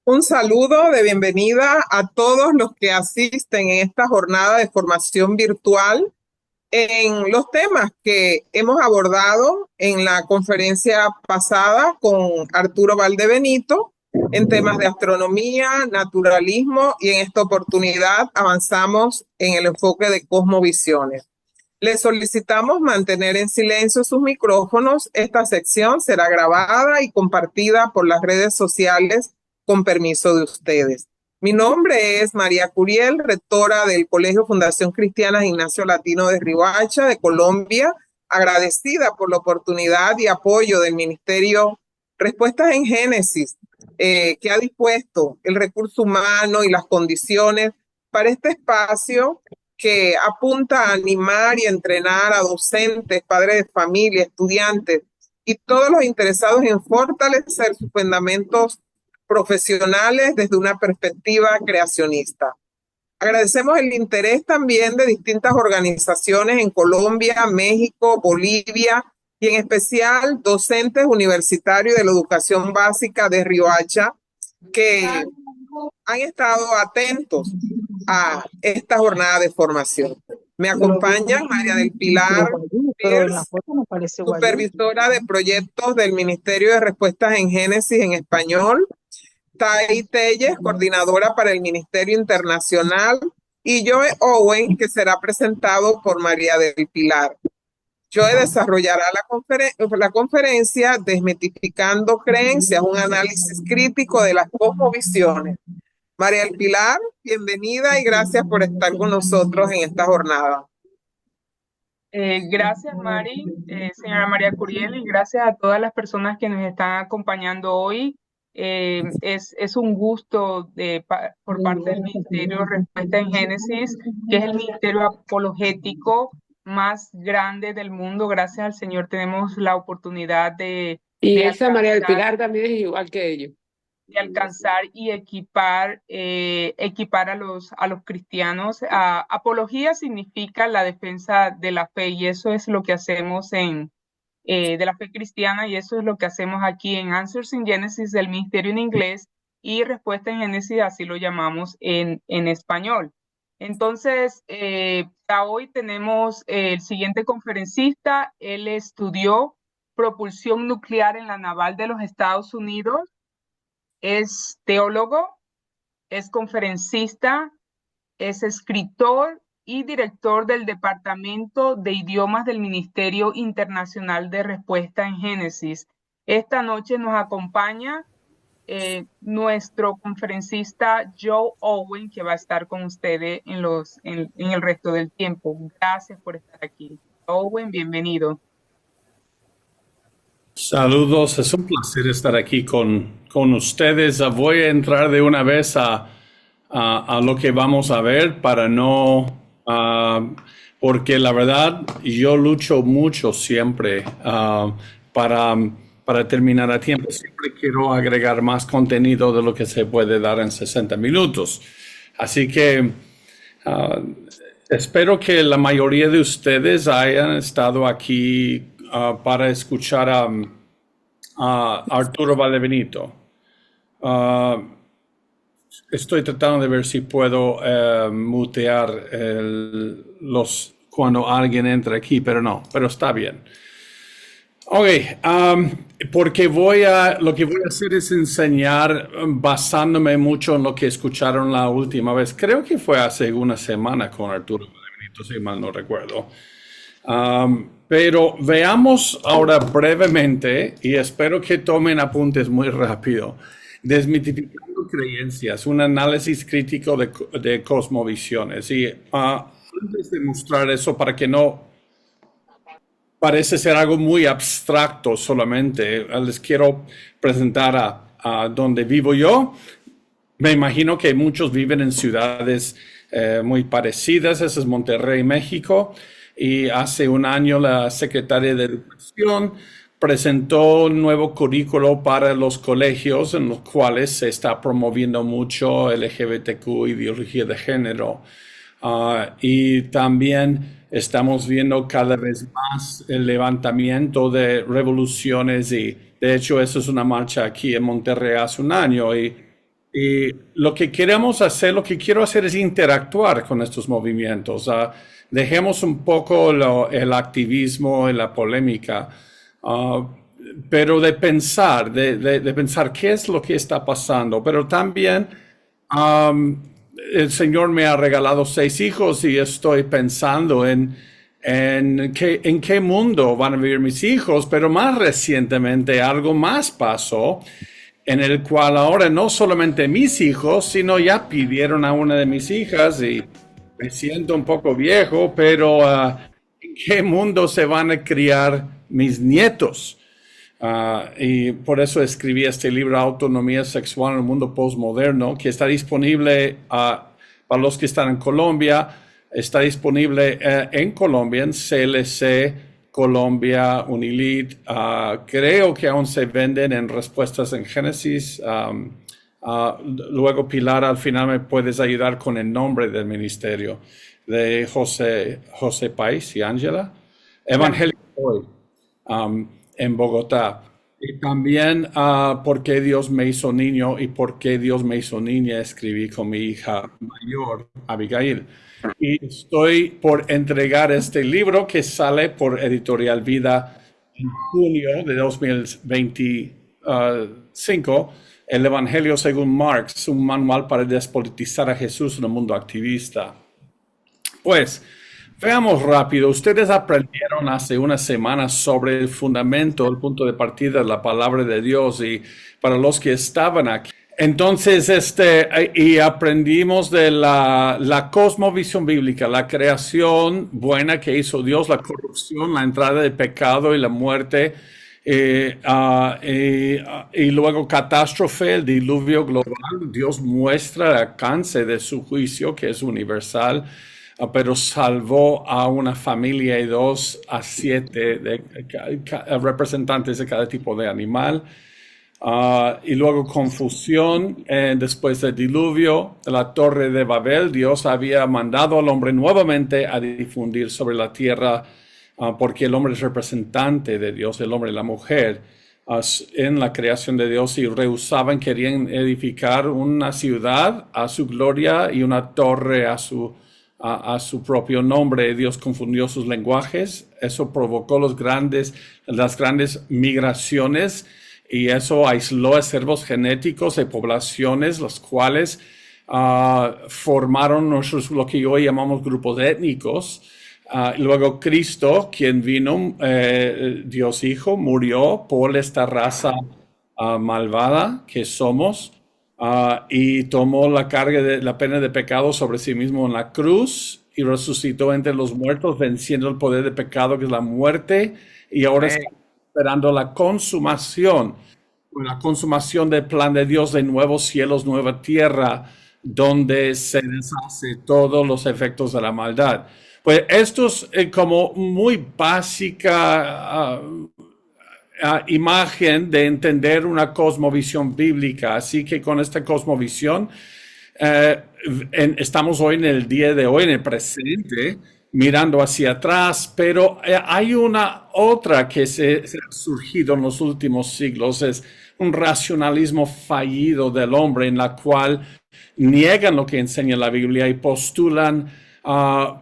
Un saludo de bienvenida a todos los que asisten en esta jornada de formación virtual en los temas que hemos abordado en la conferencia pasada con Arturo Valdebenito en temas de astronomía, naturalismo y en esta oportunidad avanzamos en el enfoque de cosmovisiones. Les solicitamos mantener en silencio sus micrófonos. Esta sección será grabada y compartida por las redes sociales con permiso de ustedes. Mi nombre es María Curiel, rectora del Colegio Fundación Cristiana Ignacio Latino de Riohacha, de Colombia, agradecida por la oportunidad y apoyo del Ministerio Respuestas en Génesis, que ha dispuesto el recurso humano y las condiciones para este espacio que apunta a animar y entrenar a docentes, padres de familia, estudiantes y todos los interesados en fortalecer sus fundamentos profesionales desde una perspectiva creacionista. Agradecemos el interés también de distintas organizaciones en Colombia, México, Bolivia y en especial docentes universitarios de la educación básica de Riohacha que han estado atentos a esta jornada de formación. Me acompañan María del Pilar Pierce, supervisora de proyectos del Ministerio de Respuestas en Génesis en español, Tai Telles, coordinadora para el Ministerio Internacional, y Joe Owen, que será presentado por María del Pilar. Joe desarrollará la conferencia Desmitificando Creencias, un análisis crítico de las cosmovisiones. María del Pilar, bienvenida y gracias por estar con nosotros en esta jornada. Gracias, Mari, señora María Curiel, y gracias a todas las personas que nos están acompañando hoy. Es un gusto por parte del Ministerio Respuesta en Génesis, que es el ministerio apologético más grande del mundo. Gracias al Señor tenemos la oportunidad Y de esa María del alcanzar, Pilar también es igual que ellos. de alcanzar y equipar a los cristianos. Apología significa la defensa de la fe, y eso es lo que hacemos de la fe cristiana, y eso es lo que hacemos aquí en Answers in Genesis del Ministerio en inglés, y Respuesta en Génesis, así lo llamamos en español. Entonces, para hoy tenemos el siguiente conferencista. Él estudió propulsión nuclear en la Naval de los Estados Unidos, es teólogo, es conferencista, es escritor y director del Departamento de Idiomas del Ministerio Internacional de Respuesta en Génesis. Esta noche nos acompaña nuestro conferencista Joe Owen, que va a estar con ustedes en el resto del tiempo. Gracias por estar aquí. Owen, bienvenido. Saludos, es un placer estar aquí con ustedes. Voy a entrar de una vez a lo que vamos a ver para no, porque la verdad yo lucho mucho siempre para terminar a tiempo. Siempre quiero agregar más contenido de lo que se puede dar en 60 minutos. Así que espero que la mayoría de ustedes hayan estado aquí para escuchar a Arturo Valdebenito. Estoy tratando de ver si puedo mutear cuando alguien entre aquí, pero no, pero está bien. Ok, porque lo que voy a hacer es enseñar basándome mucho en lo que escucharon la última vez. Creo que fue hace una semana con Arturo Valdebenito, si mal no recuerdo. Pero veamos ahora brevemente, y espero que tomen apuntes muy rápido, Desmitificando Creencias, un análisis crítico de cosmovisiones. Y antes de mostrar eso, para que no parece ser algo muy abstracto solamente, les quiero presentar a donde vivo yo. Me imagino que muchos viven en ciudades muy parecidas. Ese es Monterrey, México. Y hace un año la secretaria de Educación presentó un nuevo currículo para los colegios en los cuales se está promoviendo mucho LGBTQ, ideología de género. Y también estamos viendo cada vez más el levantamiento de revoluciones, y de hecho eso es una marcha aquí en Monterrey hace un año, y Y lo que queremos hacer, lo que quiero hacer es interactuar con estos movimientos. Dejemos un poco el activismo y la polémica, ah, pero de pensar, de pensar qué es lo que está pasando. Pero también el Señor me ha regalado 6 hijos y estoy pensando en qué mundo van a vivir mis hijos, pero más recientemente algo más pasó en el cual ahora no solamente mis hijos, sino ya pidieron a una de mis hijas y me siento un poco viejo, pero ¿en qué mundo se van a criar mis nietos? Y por eso escribí este libro, Autonomía Sexual en el Mundo Postmoderno, que está disponible para los que están en Colombia. Está disponible en Colombia, en CLC, Colombia, Unilid. Creo que aún se venden en Respuestas en Génesis. Luego, Pilar, al final me puedes ayudar con el nombre del ministerio de José Pais y Ángela. Evangelio Hoy, en Bogotá. Y también ¿Por qué Dios me hizo niño y por qué Dios me hizo niña? Escribí con mi hija mayor, Abigail. Y estoy por entregar este libro que sale por Editorial Vida en junio de 2025, El Evangelio según Marx, un manual para despolitizar a Jesús en el mundo activista. Pues, veamos rápido. Ustedes aprendieron hace unas semanas sobre el fundamento, el punto de partida de la palabra de Dios, y para los que estaban aquí. Entonces, y aprendimos de la cosmovisión bíblica, la creación buena que hizo Dios, la corrupción, la entrada del pecado y la muerte, y luego catástrofe, el diluvio global. Dios muestra el alcance de su juicio, que es universal, pero salvó a una familia y 2 a 7 representantes de cada tipo de animal. Y luego confusión después del diluvio, la torre de Babel. Dios había mandado al hombre nuevamente a difundir sobre la tierra, porque el hombre es representante de Dios, el hombre y la mujer, en la creación de Dios, y rehusaban, querían edificar una ciudad a su gloria y una torre a su propio nombre. Dios confundió sus lenguajes. Eso provocó las grandes migraciones, y eso aisló acervos genéticos de poblaciones, las cuales formaron lo que hoy llamamos grupos étnicos. Y luego Cristo, quien vino, Dios Hijo, murió por esta raza malvada que somos, y tomó la carga de la pena de pecado sobre sí mismo en la cruz y resucitó entre los muertos, venciendo el poder de pecado, que es la muerte, y ahora está esperando la consumación del plan de Dios de nuevos cielos, nueva tierra, donde se deshace todos los efectos de la maldad. Pues esto es como muy básica imagen de entender una cosmovisión bíblica. Así que con esta cosmovisión estamos hoy en el día de hoy, en el presente, mirando hacia atrás, pero hay una otra que se ha surgido en los últimos siglos. Es un racionalismo fallido del hombre, en la cual niegan lo que enseña la Biblia y postulan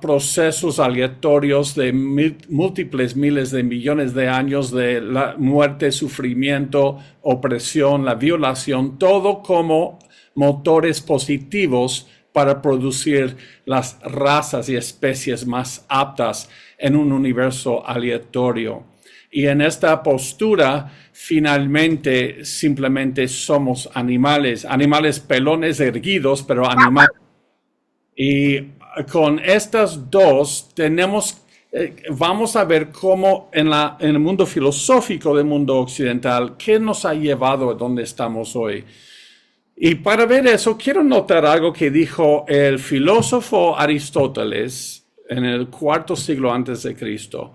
procesos aleatorios de múltiples miles de millones de años de la muerte, sufrimiento, opresión, la violación, todo como motores positivos para producir las razas y especies más aptas en un universo aleatorio. Y en esta postura, finalmente, simplemente somos animales pelones erguidos, pero animales. Y con estas dos vamos a ver cómo en el mundo filosófico del mundo occidental, qué nos ha llevado a donde estamos hoy. Y para ver eso, quiero notar algo que dijo el filósofo Aristóteles en el IV siglo antes de Cristo.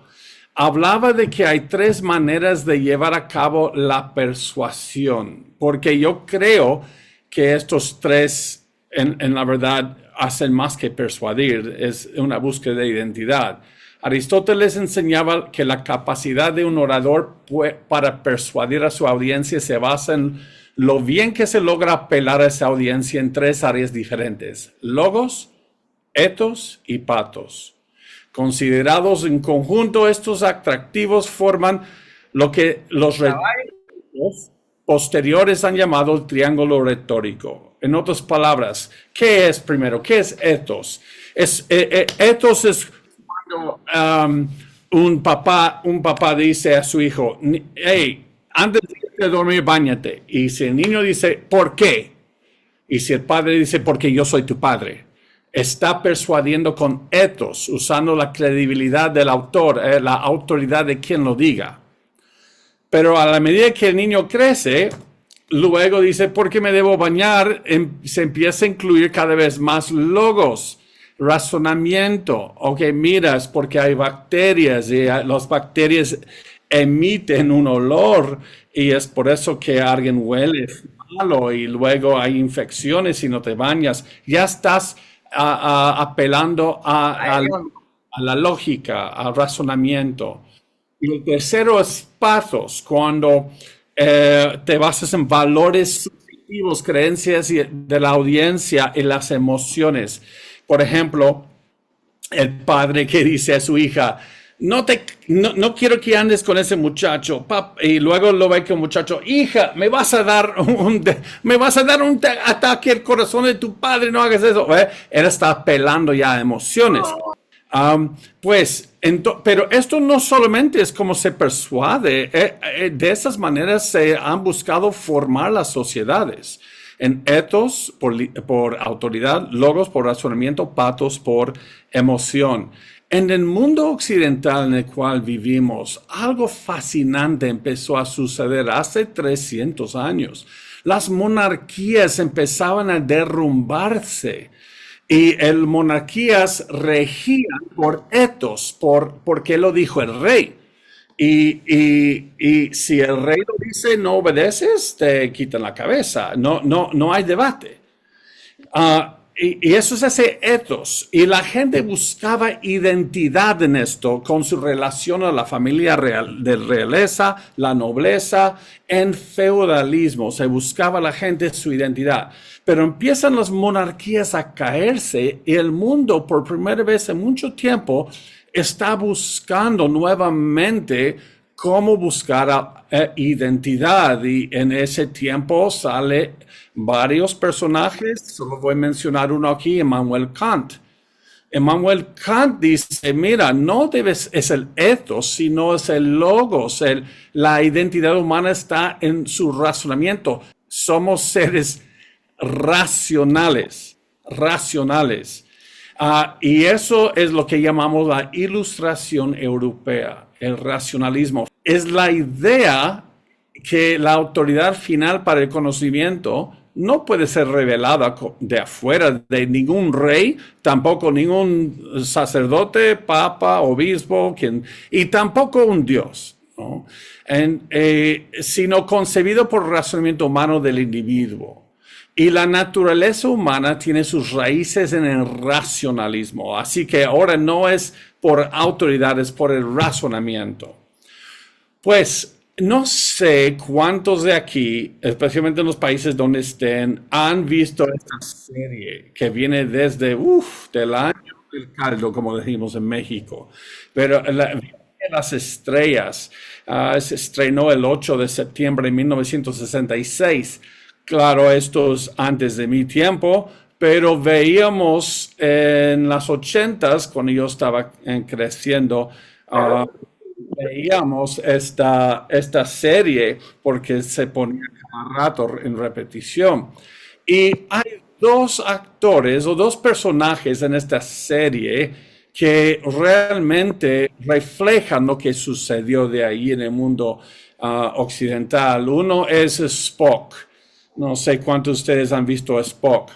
Hablaba de que hay 3 maneras de llevar a cabo la persuasión, porque yo creo que estos 3, en la verdad, hacen más que persuadir, es una búsqueda de identidad. Aristóteles enseñaba que la capacidad de un orador para persuadir a su audiencia se basa en lo bien que se logra apelar a esa audiencia en tres áreas diferentes: logos, ethos y pathos. Considerados en conjunto, estos atractivos forman lo que los retóricos posteriores han llamado el triángulo retórico. En otras palabras, ¿qué es primero? ¿Qué es ethos? Ethos es cuando un papá dice a su hijo: hey, antes de dormir, báñate. Y si el niño dice, ¿por qué? Y si el padre dice, porque yo soy tu padre, está persuadiendo con ethos, usando la credibilidad del autor, la autoridad de quien lo diga. Pero a la medida que el niño crece, luego dice, ¿por qué me debo bañar? Se empieza a incluir cada vez más logos, razonamiento. Ok, miras, porque hay bacterias y las bacterias emiten un olor y es por eso que alguien huele malo y luego hay infecciones si no te bañas. Ya estás apelando a la lógica, al razonamiento. Y el tercero es pathos, cuando te basas en valores subjetivos, creencias de la audiencia y las emociones. Por ejemplo, el padre que dice a su hija, no quiero que andes con ese muchacho, y luego lo ve que el muchacho, hija, me vas a dar un ataque al corazón de tu padre, no hagas eso. Él está apelando ya a emociones. Pero esto no solamente es como se persuade, de esas maneras se han buscado formar las sociedades. En ethos por autoridad, logos por razonamiento, pathos por emoción. En el mundo occidental en el cual vivimos, algo fascinante empezó a suceder hace 300 años. Las monarquías empezaban a derrumbarse y las monarquías regían por ethos, porque lo dijo el rey. Y si el rey lo dice, no obedeces, te quitan la cabeza. No hay debate. Y eso es ese ethos. Y la gente buscaba identidad en esto con su relación a la familia real, de realeza, la nobleza. En feudalismo se buscaba la gente su identidad. Pero empiezan las monarquías a caerse y el mundo por primera vez en mucho tiempo está buscando nuevamente cómo buscar identidad. Y en ese tiempo sale varios personajes, solo voy a mencionar uno aquí, Immanuel Kant. Immanuel Kant dice, mira, no es el ethos, sino es el logos. La identidad humana está en su razonamiento. Somos seres racionales. Y eso es lo que llamamos la ilustración europea, el racionalismo. Es la idea que la autoridad final para el conocimiento no puede ser revelada de afuera de ningún rey, tampoco ningún sacerdote, papa, obispo, y tampoco un dios, ¿no? Sino concebido por el razonamiento humano del individuo. Y la naturaleza humana tiene sus raíces en el racionalismo, así que ahora no es por autoridad, es por el razonamiento. Pues no sé cuántos de aquí, especialmente en los países donde estén, han visto esta serie que viene desde del año del caldo, como decimos en México. Pero Las Estrellas se estrenó el 8 de septiembre de 1966. Claro, esto es antes de mi tiempo, pero veíamos en las 80s, cuando yo estaba creciendo, veíamos esta serie porque se ponía cada rato en repetición. Y hay dos actores o dos personajes en esta serie que realmente reflejan lo que sucedió de ahí en el mundo occidental. Uno es Spock. No sé cuántos de ustedes han visto a Spock.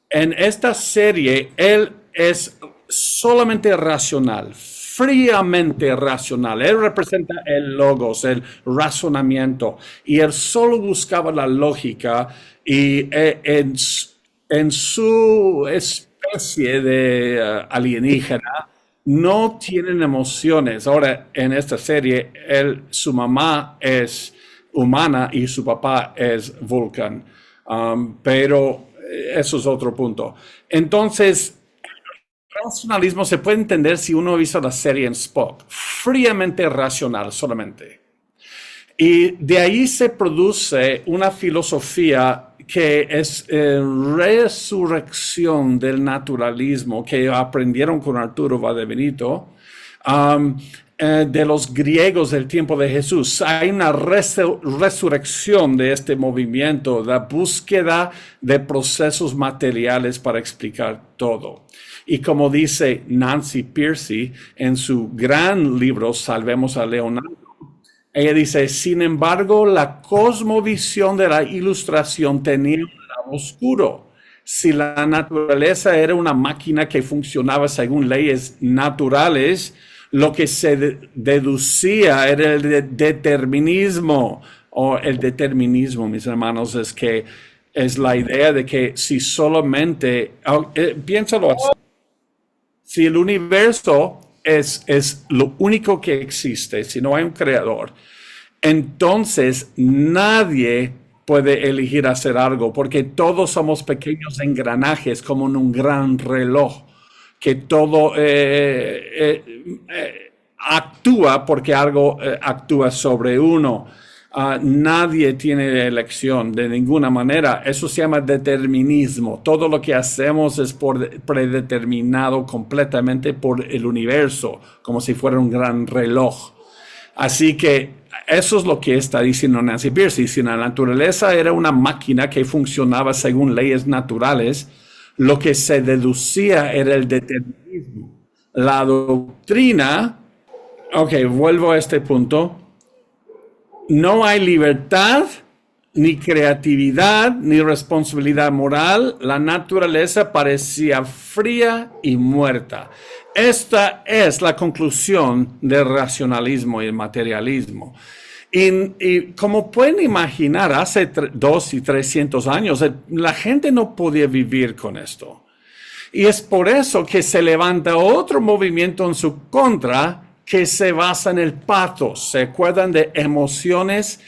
En esta serie, él es solamente racional, fríamente racional. Él representa el logos, el razonamiento. Y él solo buscaba la lógica y en su especie de alienígena no tienen emociones. Ahora, en esta serie, su mamá es humana y su papá es Vulcan. Pero eso es otro punto. Entonces, el racionalismo se puede entender si uno ha visto la serie en Spock. Fríamente racional solamente. Y de ahí se produce una filosofía que es resurrección del naturalismo que aprendieron con Arturo Valdebenito, de los griegos del tiempo de Jesús. Hay una resurrección de este movimiento, la búsqueda de procesos materiales para explicar todo. Y como dice Nancy Pearcey en su gran libro Salvemos a Leonardo, ella dice, sin embargo, la cosmovisión de la Ilustración tenía un lado oscuro. Si la naturaleza era una máquina que funcionaba según leyes naturales, lo que se deducía era el determinismo. O el determinismo, mis hermanos, es la idea de que si solamente, piénsalo así, si el universo es lo único que existe, si no hay un creador, entonces nadie puede elegir hacer algo, porque todos somos pequeños engranajes como en un gran reloj, que todo actúa porque algo actúa sobre uno. Nadie tiene elección de ninguna manera. Eso se llama determinismo. Todo lo que hacemos es predeterminado completamente por el universo, como si fuera un gran reloj. Así que eso es lo que está diciendo Nancy Pearcey. Si la naturaleza era una máquina que funcionaba según leyes naturales, lo que se deducía era el determinismo. La doctrina, vuelvo a este punto. No hay libertad, ni creatividad, ni responsabilidad moral. La naturaleza parecía fría y muerta. Esta es la conclusión del racionalismo y el materialismo. Y como pueden imaginar, hace 200 y 300 años, la gente no podía vivir con esto. Y es por eso que se levanta otro movimiento en su contra, que se basa en el pathos. ¿Se acuerdan de emociones?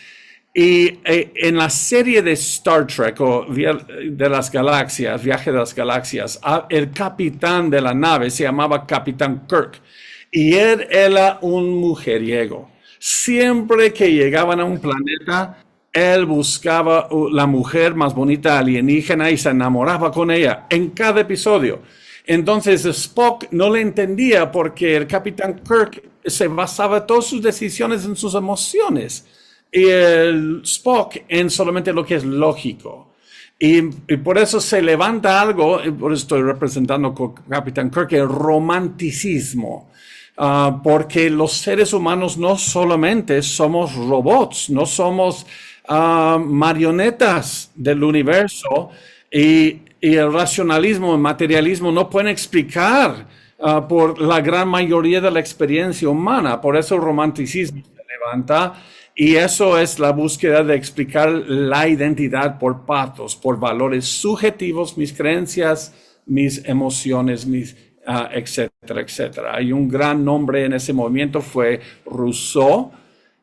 Y en la serie de Star Trek o de las galaxias, Viaje de las Galaxias, el capitán de la nave se llamaba Capitán Kirk y él era un mujeriego. Siempre que llegaban a un planeta, él buscaba la mujer más bonita alienígena y se enamoraba con ella en cada episodio. Entonces Spock no le entendía porque el Capitán Kirk se basaba todas sus decisiones en sus emociones y el Spock en solamente lo que es lógico. Y por eso se levanta algo, por eso estoy representando con Capitán Kirk, el romanticismo. Porque los seres humanos no solamente somos robots, no somos marionetas del universo y el racionalismo, el materialismo no pueden explicar por la gran mayoría de la experiencia humana. Por eso el romanticismo se levanta y eso es la búsqueda de explicar la identidad por pathos, por valores subjetivos, mis creencias, mis emociones, etcétera, etcétera. Hay un gran nombre en ese movimiento, fue Rousseau,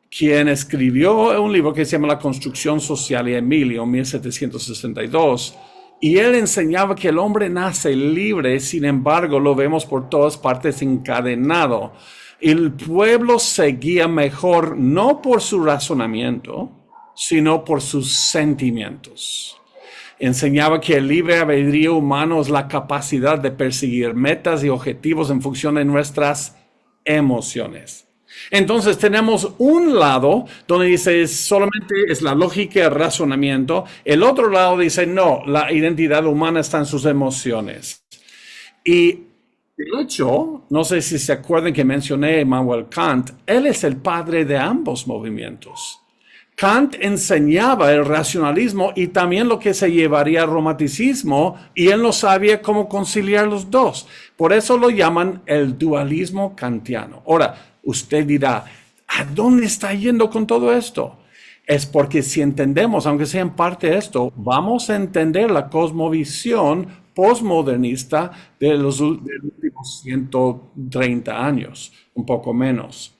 quien escribió un libro que se llama La construcción social y Emilio, en 1762, y él enseñaba que el hombre nace libre, sin embargo, lo vemos por todas partes encadenado. El pueblo se guía mejor no por su razonamiento, sino por sus sentimientos. Enseñaba que el libre albedrío humano es la capacidad de perseguir metas y objetivos en función de nuestras emociones. Entonces tenemos un lado donde dice solamente es la lógica y el razonamiento. El otro lado dice no, la identidad humana está en sus emociones. Y de hecho, no sé si se acuerdan que mencioné a Immanuel Kant, él es el padre de ambos movimientos. Kant enseñaba el racionalismo y también lo que se llevaría al romanticismo y él no sabía cómo conciliar los dos. Por eso lo llaman el dualismo kantiano. Ahora, usted dirá, ¿a dónde está yendo con todo esto? Es porque si entendemos, aunque sea en parte esto, vamos a entender la cosmovisión postmodernista de los últimos 130 años, un poco menos.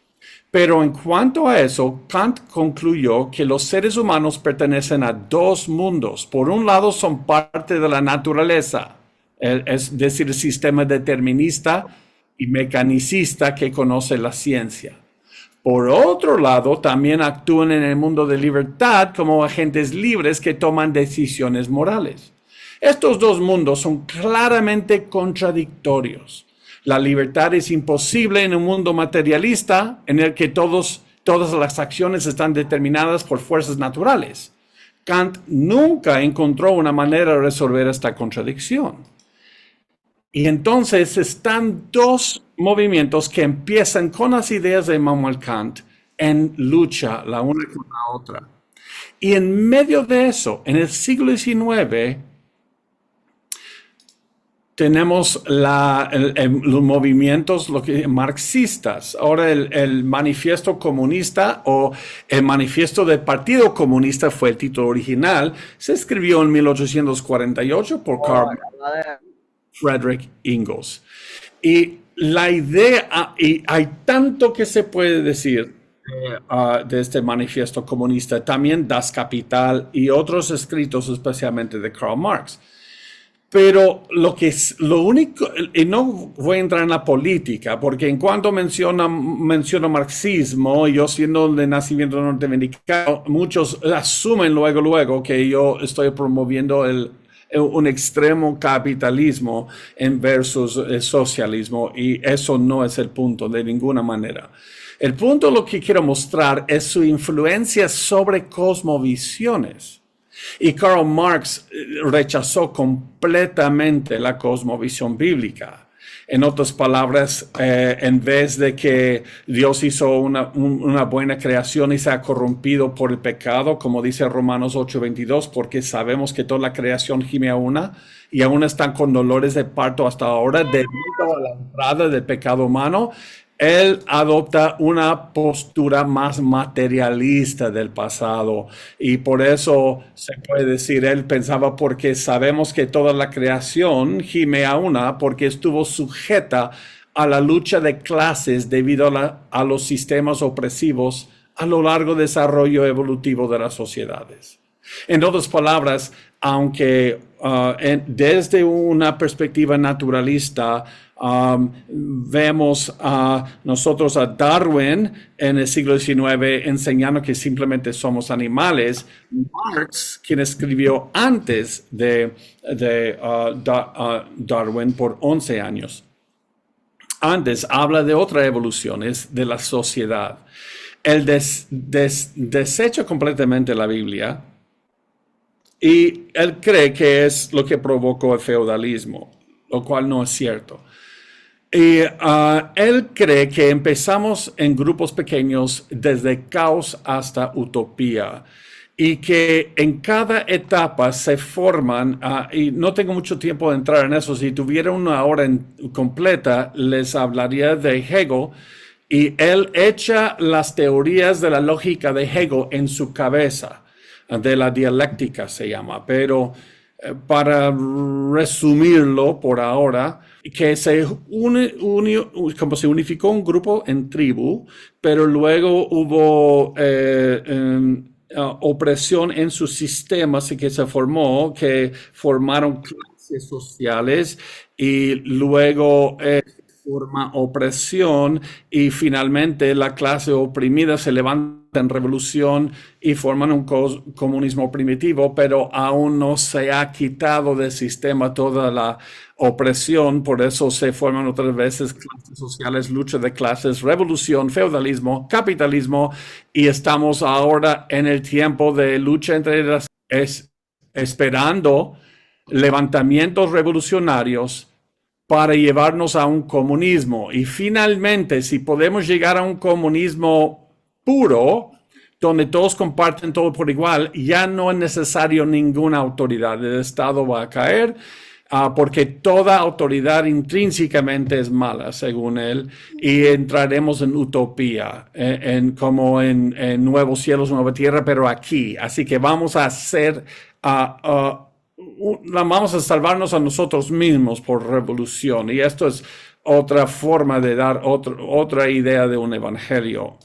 Pero en cuanto a eso, Kant concluyó que los seres humanos pertenecen a dos mundos. Por un lado, son parte de la naturaleza, es decir, el sistema determinista y mecanicista que conoce la ciencia. Por otro lado, también actúan en el mundo de libertad como agentes libres que toman decisiones morales. Estos dos mundos son claramente contradictorios. La libertad es imposible en un mundo materialista en el que todas las acciones están determinadas por fuerzas naturales. Kant nunca encontró una manera de resolver esta contradicción. Y entonces están dos movimientos que empiezan con las ideas de Immanuel Kant en lucha la una con la otra. Y en medio de eso, en el siglo XIX, tenemos los movimientos marxistas. Ahora el manifiesto comunista o el manifiesto del Partido Comunista fue el título original. Se escribió en 1848 por Karl Friedrich Engels. Y la idea, y hay tanto que se puede decir de este manifiesto comunista, también Das Kapital y otros escritos especialmente de Karl Marx. Pero lo único, y no voy a entrar en la política, porque en cuanto menciono marxismo, yo siendo de nacimiento norteamericano, muchos asumen luego que yo estoy promoviendo un extremo capitalismo en versus el socialismo, y eso no es el punto de ninguna manera. El punto, lo que quiero mostrar, es su influencia sobre cosmovisiones. Y Karl Marx rechazó completamente la cosmovisión bíblica. En otras palabras, en vez de que Dios hizo una buena creación y se ha corrompido por el pecado, como dice Romanos 8:22, porque sabemos que toda la creación gime a una y aún están con dolores de parto hasta ahora debido a la entrada del pecado humano, él adopta una postura más materialista del pasado, y por eso se puede decir, él pensaba, porque sabemos que toda la creación gime a una, porque estuvo sujeta a la lucha de clases debido a los sistemas opresivos a lo largo del desarrollo evolutivo de las sociedades. En otras palabras, aunque desde una perspectiva naturalista, vemos nosotros a Darwin en el siglo XIX enseñando que simplemente somos animales. Marx, quien escribió antes de Darwin por 11 años, antes habla de otra evolución, es de la sociedad. Él desecha completamente la Biblia y él cree que es lo que provocó el feudalismo, lo cual no es cierto. Y él cree que empezamos en grupos pequeños desde caos hasta utopía, y que en cada etapa se forman, y no tengo mucho tiempo de entrar en eso. Si tuviera una hora completa, les hablaría de Hegel, y él echa las teorías de la lógica de Hegel en su cabeza, de la dialéctica se llama, pero para resumirlo por ahora, que como se unificó un grupo en tribu, pero luego hubo opresión en sus sistemas y que se formó, que formaron clases sociales, y luego forma opresión, y finalmente la clase oprimida se levanta en revolución y forman un comunismo primitivo, pero aún no se ha quitado del sistema toda la opresión. Por eso se forman otras veces clases sociales, lucha de clases, revolución, feudalismo, capitalismo, y estamos ahora en el tiempo de lucha entre las, esperando levantamientos revolucionarios para llevarnos a un comunismo. Y finalmente, si podemos llegar a un comunismo puro, donde todos comparten todo por igual, ya no es necesario ninguna autoridad. El Estado va a caer, porque toda autoridad intrínsecamente es mala, según él, y entraremos en utopía, como en nuevos cielos, nueva tierra, pero aquí. Así que vamos a hacer vamos a salvarnos a nosotros mismos por revolución. Y esto es otra forma de dar otra idea de un evangelio.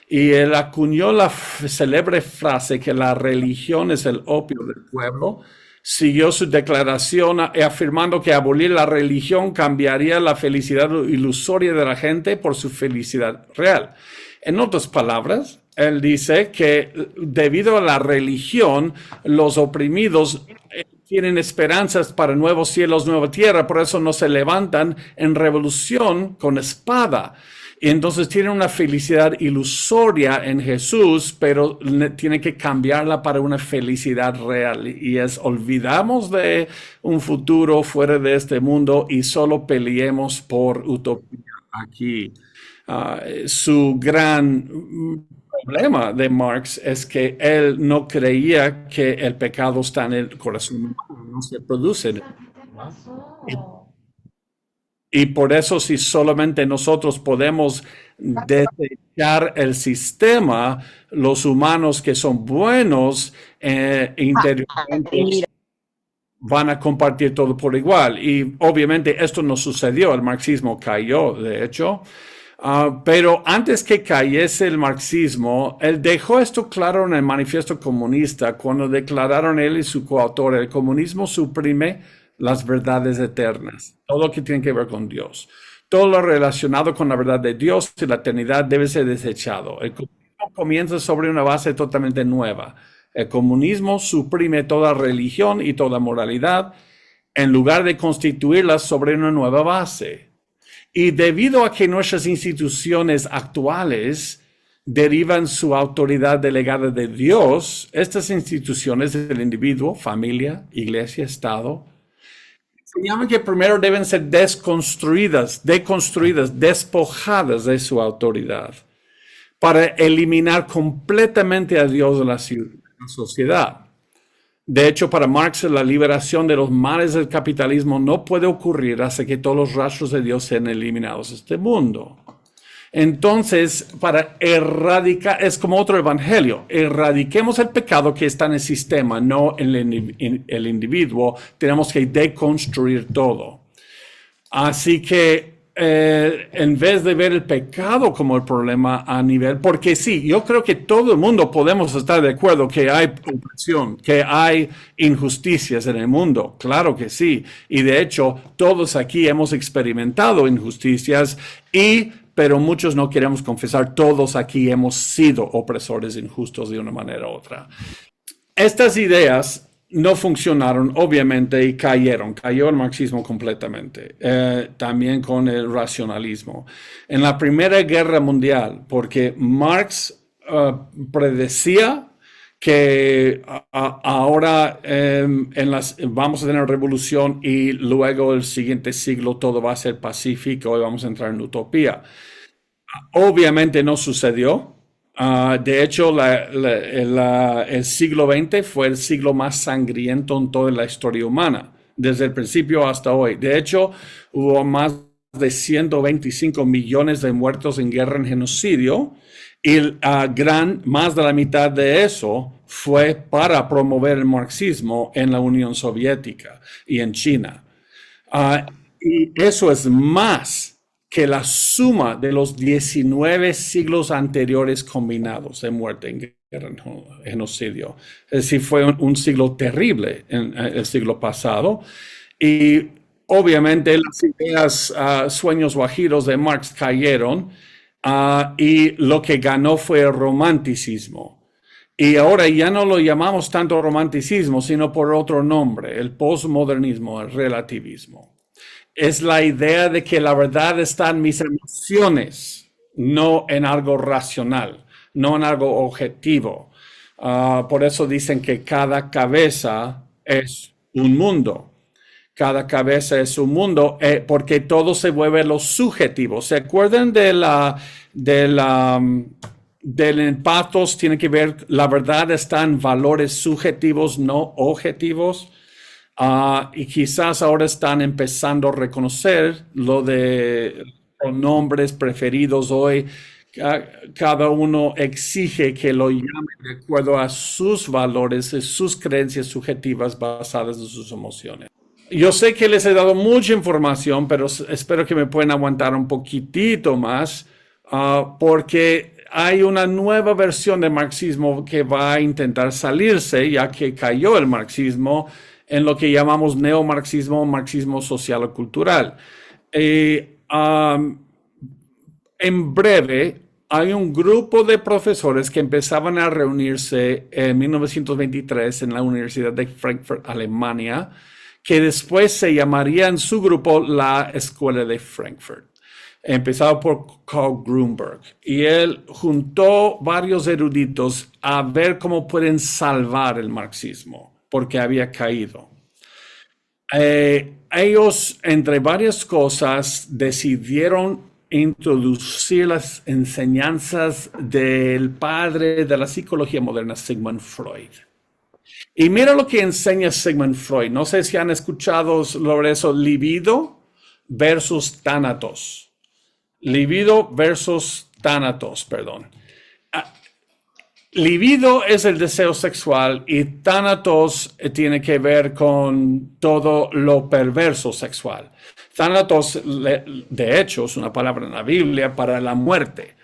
Y él acuñó la célebre frase que la religión es el opio del pueblo. Siguió su declaración afirmando que abolir la religión cambiaría la felicidad ilusoria de la gente por su felicidad real. En otras palabras, él dice que debido a la religión, los oprimidos tienen esperanzas para nuevos cielos, nueva tierra, por eso no se levantan en revolución con espada. Y entonces tienen una felicidad ilusoria en Jesús, pero tienen que cambiarla para una felicidad real. Y olvidamos de un futuro fuera de este mundo y solo peleemos por utopía aquí. Su gran problema de Marx es que él no creía que el pecado está en el corazón humano, no se produce. Y por eso si solamente nosotros podemos desechar el sistema, los humanos que son buenos interiormente van a compartir todo por igual. Y obviamente esto no sucedió, el marxismo cayó, de hecho. Pero antes que cayese el marxismo, él dejó esto claro en el Manifiesto Comunista, cuando declararon él y su coautor, el comunismo suprime las verdades eternas, todo lo que tiene que ver con Dios. Todo lo relacionado con la verdad de Dios y la eternidad debe ser desechado. El comunismo comienza sobre una base totalmente nueva. El comunismo suprime toda religión y toda moralidad en lugar de constituirlas sobre una nueva base. Y debido a que nuestras instituciones actuales derivan su autoridad delegada de Dios, estas instituciones del individuo, familia, iglesia, Estado, se llaman que primero deben ser deconstruidas, despojadas de su autoridad, para eliminar completamente a Dios de la sociedad. De hecho, para Marx, la liberación de los males del capitalismo no puede ocurrir hasta que todos los rastros de Dios sean eliminados de este mundo. Entonces, para erradicar, es como otro evangelio, erradiquemos el pecado que está en el sistema, no en el individuo, tenemos que deconstruir todo. Así que en vez de ver el pecado como el problema a nivel, porque sí, yo creo que todo el mundo podemos estar de acuerdo que hay opresión, que hay injusticias en el mundo, claro que sí, y de hecho todos aquí hemos experimentado injusticias pero muchos no queremos confesar, todos aquí hemos sido opresores injustos de una manera u otra. Estas ideas no funcionaron, obviamente, y cayó el marxismo completamente, también con el racionalismo. En la Primera Guerra Mundial, porque Marx predecía que ahora vamos a tener revolución y luego el siguiente siglo todo va a ser pacífico y vamos a entrar en utopía. Obviamente no sucedió. De hecho, el siglo XX fue el siglo más sangriento en toda la historia humana, desde el principio hasta hoy. De hecho, hubo más de 125 millones de muertos en guerra en genocidio y más de la mitad de eso fue para promover el marxismo en la Unión Soviética y en China. Y eso es más que la suma de los 19 siglos anteriores combinados de muerte en guerra, en genocidio. Es decir, fue un siglo terrible en el siglo pasado. Y obviamente las ideas, sueños guajiros de Marx cayeron y lo que ganó fue el romanticismo. Y ahora ya no lo llamamos tanto romanticismo, sino por otro nombre, el posmodernismo, el relativismo. Es la idea de que la verdad está en mis emociones, no en algo racional, no en algo objetivo. Por eso dicen que cada cabeza es un mundo. Cada cabeza es un mundo, porque todo se vuelve lo subjetivo. ¿Se acuerdan del pathos? Tiene que ver, la verdad está en valores subjetivos, no objetivos. Y quizás ahora están empezando a reconocer lo de pronombres preferidos hoy, Cada uno exige que lo llame de acuerdo a sus valores y sus creencias subjetivas basadas en sus emociones. Yo sé que les he dado mucha información, pero espero que me puedan aguantar un poquitito más, porque hay una nueva versión del marxismo que va a intentar salirse, ya que cayó el marxismo en lo que llamamos neomarxismo, marxismo social o cultural. En breve, hay un grupo de profesores que empezaban a reunirse en 1923 en la Universidad de Frankfurt, Alemania, que después se llamaría en su grupo la Escuela de Frankfurt, empezado por Karl Grünberg. Y él juntó varios eruditos a ver cómo pueden salvar el marxismo, porque había caído. Ellos, entre varias cosas, decidieron introducir las enseñanzas del padre de la psicología moderna, Sigmund Freud. Y mira lo que enseña Sigmund Freud. No sé si han escuchado sobre eso, libido versus tánatos. Libido versus tánatos, perdón. Libido es el deseo sexual y tánatos tiene que ver con todo lo perverso sexual. Tánatos, de hecho, es una palabra en la Biblia para la muerte.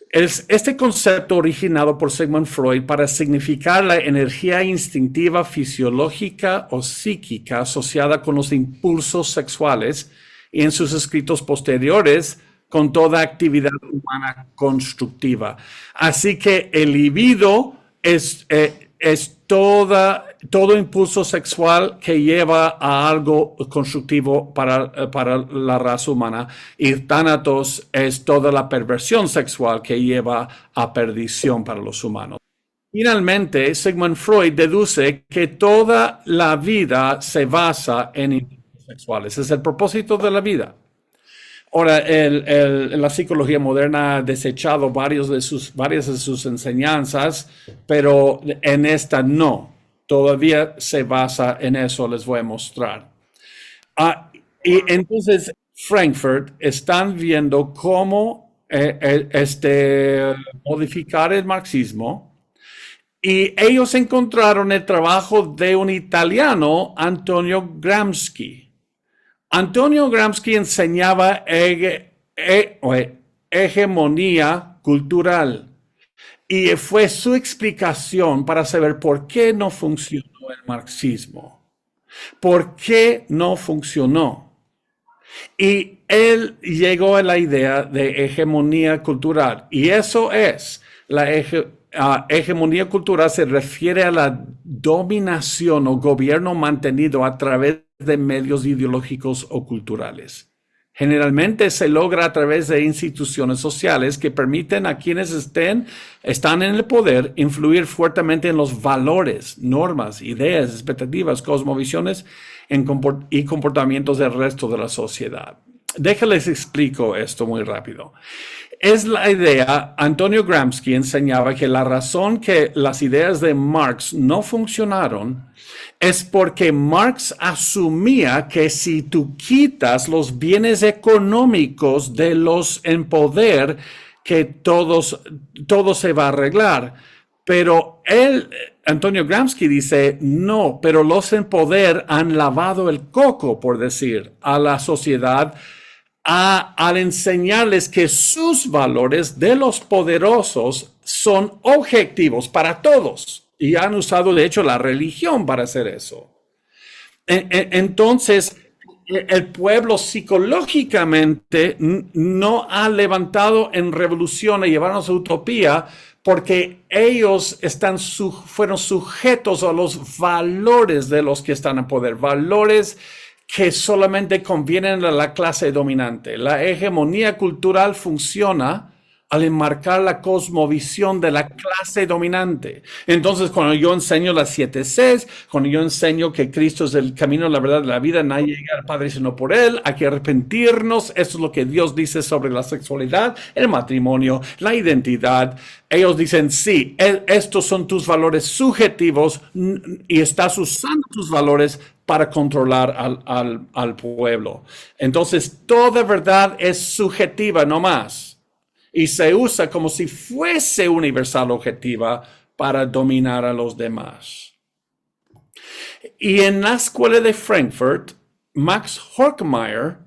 Es este concepto originado por Sigmund Freud para significar la energía instintiva, fisiológica o psíquica asociada con los impulsos sexuales, y en sus escritos posteriores con toda actividad humana constructiva. Así que el libido es todo impulso sexual que lleva a algo constructivo para la raza humana, y tánatos es toda la perversión sexual que lleva a perdición para los humanos. Finalmente, Sigmund Freud deduce que toda la vida se basa en impulsos sexuales. Es el propósito de la vida. Ahora, la psicología moderna ha desechado varias de sus enseñanzas, pero en esta no. Todavía se basa en eso, les voy a mostrar. Y entonces, Frankfurt están viendo cómo modificar el marxismo, y ellos encontraron el trabajo de un italiano, Antonio Gramsci. Antonio Gramsci enseñaba hegemonía cultural, y fue su explicación para saber por qué no funcionó el marxismo. ¿Por qué no funcionó? Y él llegó a la idea de hegemonía cultural, y eso es la hegemonía cultural. Se refiere a la dominación o gobierno mantenido a través de medios ideológicos o culturales. Generalmente se logra a través de instituciones sociales que permiten a quienes están en el poder influir fuertemente en los valores, normas, ideas, expectativas, cosmovisiones y comportamientos del resto de la sociedad. Déjenles explico esto muy rápido. Es la idea, Antonio Gramsci enseñaba que la razón que las ideas de Marx no funcionaron es porque Marx asumía que si tú quitas los bienes económicos de los en poder, que todo se va a arreglar. Pero Antonio Gramsci dice, no, pero los en poder han lavado el coco, por decir, a la sociedad, al enseñarles que sus valores de los poderosos son objetivos para todos. Y han usado, de hecho, la religión para hacer eso. Entonces, el pueblo psicológicamente no ha levantado en revolución a llevarnos a utopía, porque ellos fueron sujetos a los valores de los que están en poder, valores que solamente convienen a la clase dominante. La hegemonía cultural funciona al enmarcar la cosmovisión de la clase dominante. Entonces, cuando yo enseño las 7 Cs, cuando yo enseño que Cristo es el camino, la verdad, la vida, nadie llega al Padre sino por Él, hay que arrepentirnos, eso es lo que Dios dice sobre la sexualidad, el matrimonio, la identidad. Ellos dicen, sí, estos son tus valores subjetivos, y estás usando tus valores para controlar al pueblo. Entonces, toda verdad es subjetiva, no más. y se usa como si fuese universal objetiva para dominar a los demás. Y en la escuela de Frankfurt, Max Horkheimer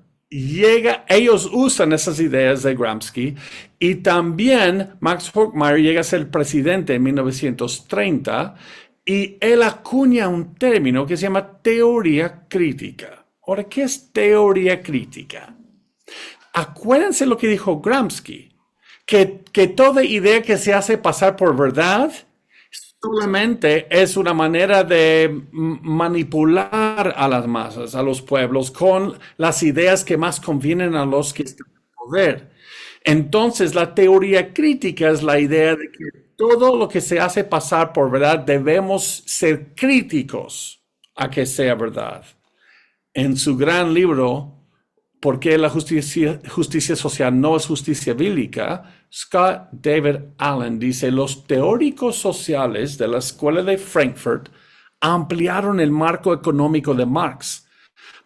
ellos usan esas ideas de Gramsci, y también Max Horkheimer llega a ser presidente en 1930, y él acuña un término que se llama teoría crítica. Ahora, ¿qué es teoría crítica? Acuérdense lo que dijo Gramsci, que toda idea que se hace pasar por verdad solamente es una manera de manipular a las masas, a los pueblos, con las ideas que más convienen a los que están en poder. Entonces, la teoría crítica es la idea de que todo lo que se hace pasar por verdad debemos ser críticos a que sea verdad. En su gran libro, ¿Por qué la justicia social no es justicia bíblica?, Scott David Allen dice: los teóricos sociales de la Escuela de Frankfurt ampliaron el marco económico de Marx,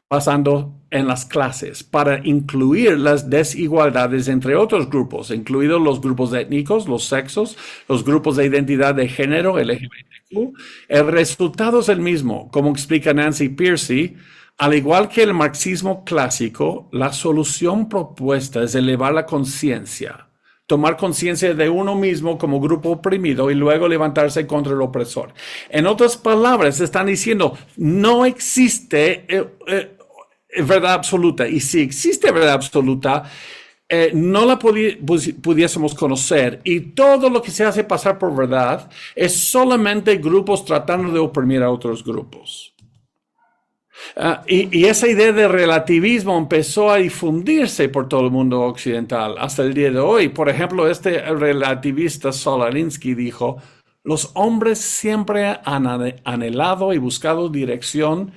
basando en las clases, para incluir las desigualdades entre otros grupos, incluidos los grupos étnicos, los sexos, los grupos de identidad de género, LGBTQ. El resultado es el mismo, como explica Nancy Pearcey. Al igual que el marxismo clásico, la solución propuesta es elevar la conciencia, tomar conciencia de uno mismo como grupo oprimido y luego levantarse contra el opresor. En otras palabras, están diciendo, no existe verdad absoluta. Y si existe verdad absoluta, no la pudiésemos conocer. Y todo lo que se hace pasar por verdad es solamente grupos tratando de oprimir a otros grupos. Y esa idea de relativismo empezó a difundirse por todo el mundo occidental hasta el día de hoy. Por ejemplo, este relativista Saul Alinsky dijo: los hombres siempre han anhelado y buscado dirección,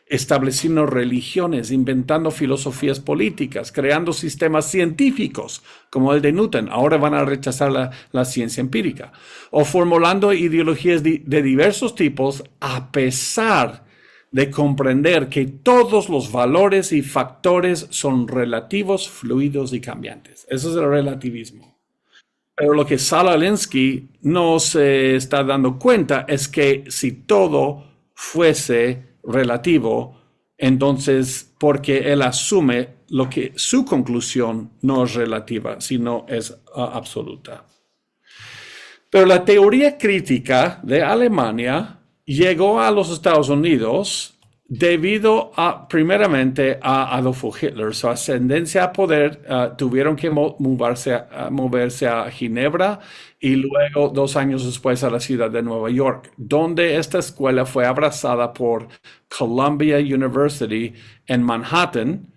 estableciendo religiones, inventando filosofías políticas, creando sistemas científicos como el de Newton. Ahora van a rechazar la ciencia empírica, o formulando ideologías de diversos tipos, a pesar de comprender que todos los valores y factores son relativos, fluidos y cambiantes. Eso es el relativismo. Pero lo que Saul Alinsky no se está dando cuenta es que si todo fuese relativo, entonces, porque él asume lo que su conclusión no es relativa, sino es absoluta. Pero la teoría crítica de Alemania llegó a los Estados Unidos debido primeramente a Adolfo Hitler. Su ascendencia a poder, tuvieron que moverse a Ginebra y luego 2 años después a la ciudad de Nueva York, donde esta escuela fue abrazada por Columbia University en Manhattan,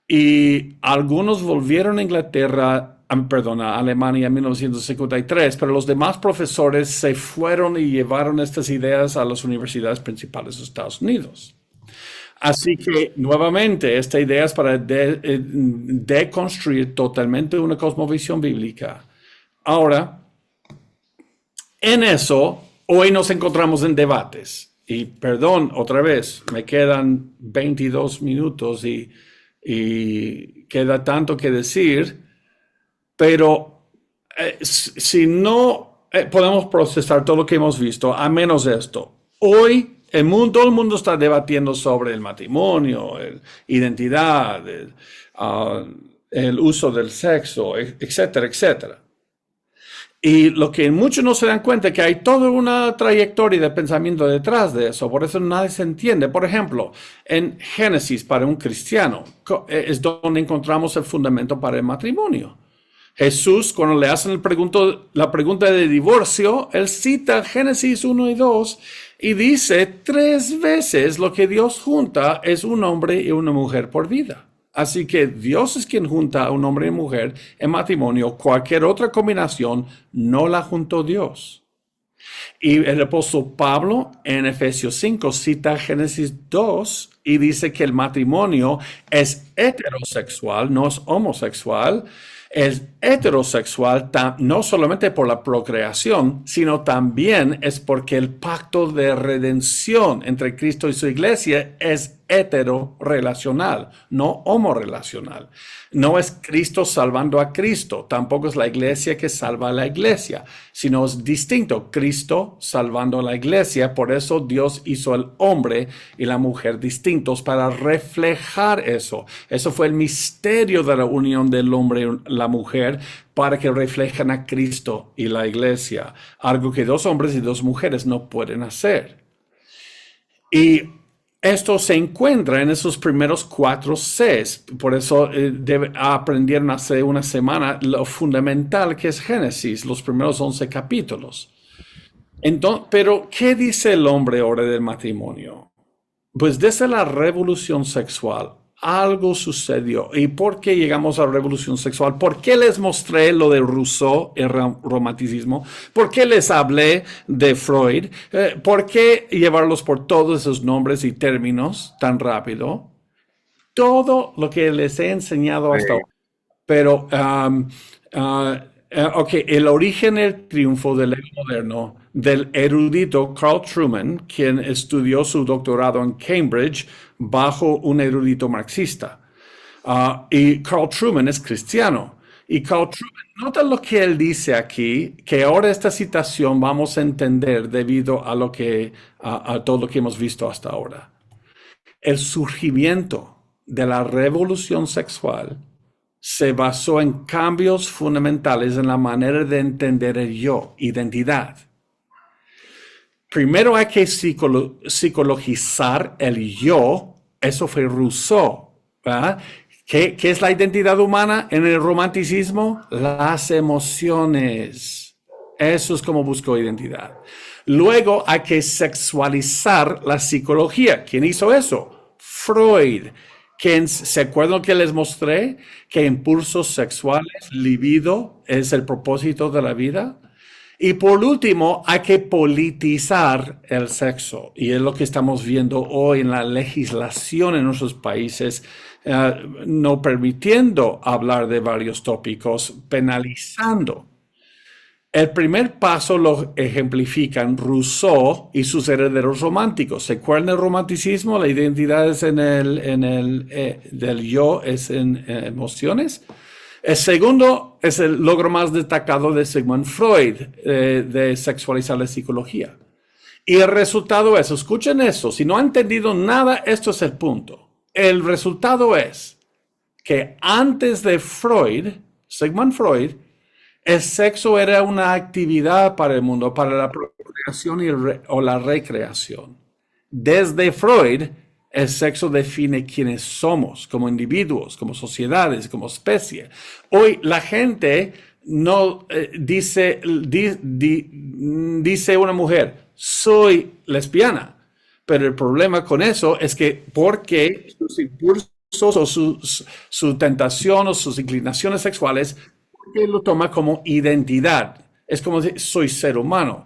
y algunos volvieron a a Alemania en 1953, pero los demás profesores se fueron y llevaron estas ideas a las universidades principales de Estados Unidos. Así que, nuevamente, esta idea es para deconstruir totalmente una cosmovisión bíblica. Ahora, en eso, hoy nos encontramos en debates. Y perdón, otra vez, me quedan 22 minutos y queda tanto que decir. Pero si no podemos procesar todo lo que hemos visto, a menos esto. Hoy todo el mundo está debatiendo sobre el matrimonio, identidad, el uso del sexo, etcétera, etcétera. Y lo que muchos no se dan cuenta es que hay toda una trayectoria de pensamiento detrás de eso. Por eso nadie se entiende. Por ejemplo, en Génesis, para un cristiano, es donde encontramos el fundamento para el matrimonio. Jesús, cuando le hacen la pregunta de divorcio, él cita Génesis 1 y 2 y dice 3 veces lo que Dios junta es un hombre y una mujer por vida. Así que Dios es quien junta a un hombre y mujer en matrimonio. Cualquier otra combinación no la juntó Dios. Y el apóstol Pablo en Efesios 5 cita Génesis 2 y dice que el matrimonio es heterosexual, no es homosexual. Es heterosexual no solamente por la procreación, sino también es porque el pacto de redención entre Cristo y su iglesia es heterorelacional, no homorelacional. No es Cristo salvando a Cristo, tampoco es la iglesia que salva a la iglesia, sino es distinto, Cristo salvando a la iglesia. Por eso Dios hizo el hombre y la mujer distintos para reflejar eso. Eso fue el misterio de la unión del hombre y la mujer, para que reflejen a Cristo y la iglesia, algo que dos hombres y dos mujeres no pueden hacer. Y esto se encuentra en esos primeros 4 Cs. Por eso aprendieron hace una semana lo fundamental que es Génesis, los primeros 11 capítulos. Entonces, pero, ¿qué dice el hombre ahora del matrimonio? Pues desde la revolución sexual, algo sucedió. ¿Y por qué llegamos a la revolución sexual? ¿Por qué les mostré lo de Rousseau, el romanticismo? ¿Por qué les hablé de Freud? ¿Por qué llevarlos por todos esos nombres y términos tan rápido? Todo lo que les he enseñado hasta ahora. Pero, ok, el origen y el triunfo del ego moderno, del erudito Carl Truman, quien estudió su doctorado en Cambridge bajo un erudito marxista. Y Carl Truman es cristiano. Y Carl Truman, nota lo que él dice aquí, que ahora esta citación vamos a entender debido a a todo lo que hemos visto hasta ahora. El surgimiento de la revolución sexual se basó en cambios fundamentales en la manera de entender el yo, identidad. Primero hay que psicologizar el yo. Eso fue Rousseau, ¿verdad? ¿Qué es la identidad humana en el romanticismo? Las emociones. Eso es como buscó identidad. Luego hay que sexualizar la psicología. ¿Quién hizo eso? Freud. ¿Se acuerdan que les mostré? Que impulsos sexuales, libido, es el propósito de la vida. Y por último, hay que politizar el sexo. Y es lo que estamos viendo hoy en la legislación en nuestros países, no permitiendo hablar de varios tópicos, penalizando. El primer paso lo ejemplifican Rousseau y sus herederos románticos. ¿Se acuerdan del romanticismo? La identidad es del yo, es en emociones. El segundo es el logro más destacado de Sigmund Freud, de sexualizar la psicología. Y el resultado es, escuchen eso, si no han entendido nada, esto es el punto. El resultado es que antes de Freud, Sigmund Freud, el sexo era una actividad para el mundo, para la procreación o la recreación. Desde Freud, el sexo define quiénes somos como individuos, como sociedades, como especie. Hoy la gente no dice una mujer, soy lesbiana. Pero el problema con eso es que porque sus impulsos o su tentación o sus inclinaciones sexuales, porque lo toma como identidad. Es como decir, soy ser humano.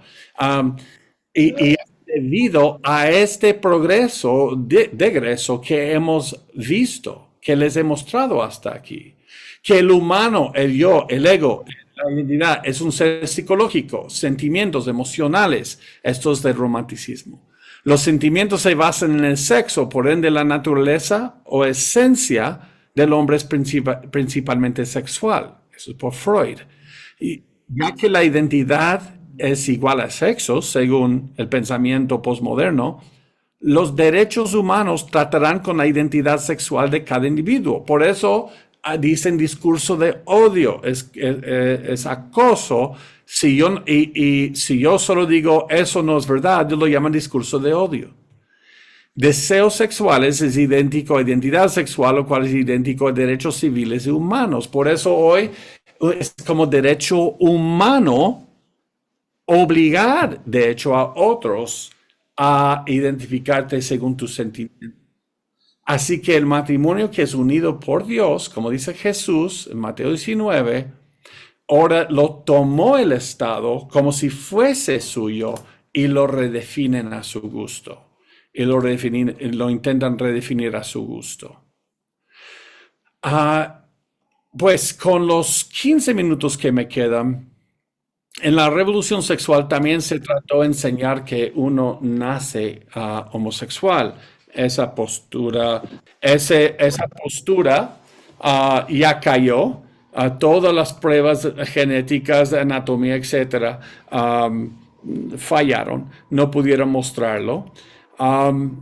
Y debido a este progreso, degreso que hemos visto, que les he mostrado hasta aquí, que el humano, el yo, el ego, la identidad es un ser psicológico, sentimientos emocionales, esto es del romanticismo. Los sentimientos se basan en el sexo, por ende la naturaleza o esencia del hombre es principalmente sexual. Eso es por Freud. Y ya que la identidad es igual a sexo, según el pensamiento postmoderno, los derechos humanos tratarán con la identidad sexual de cada individuo. Por eso dicen discurso de odio, es acoso. Si yo solo digo eso no es verdad, lo llaman discurso de odio. Deseos sexuales es idéntico a identidad sexual, lo cual es idéntico a derechos civiles y humanos. Por eso hoy es como derecho humano obligar, de hecho, a otros a identificarte según tus sentimientos. Así que el matrimonio que es unido por Dios, como dice Jesús en Mateo 19, ahora lo tomó el Estado como si fuese suyo y lo redefinen a su gusto. Y lo intentan redefinir a su gusto. Pues con los 15 minutos que me quedan, en la revolución sexual también se trató de enseñar que uno nace homosexual. Esa postura ya cayó. Todas las pruebas genéticas, de anatomía, etcétera, fallaron. No pudieron mostrarlo. Um,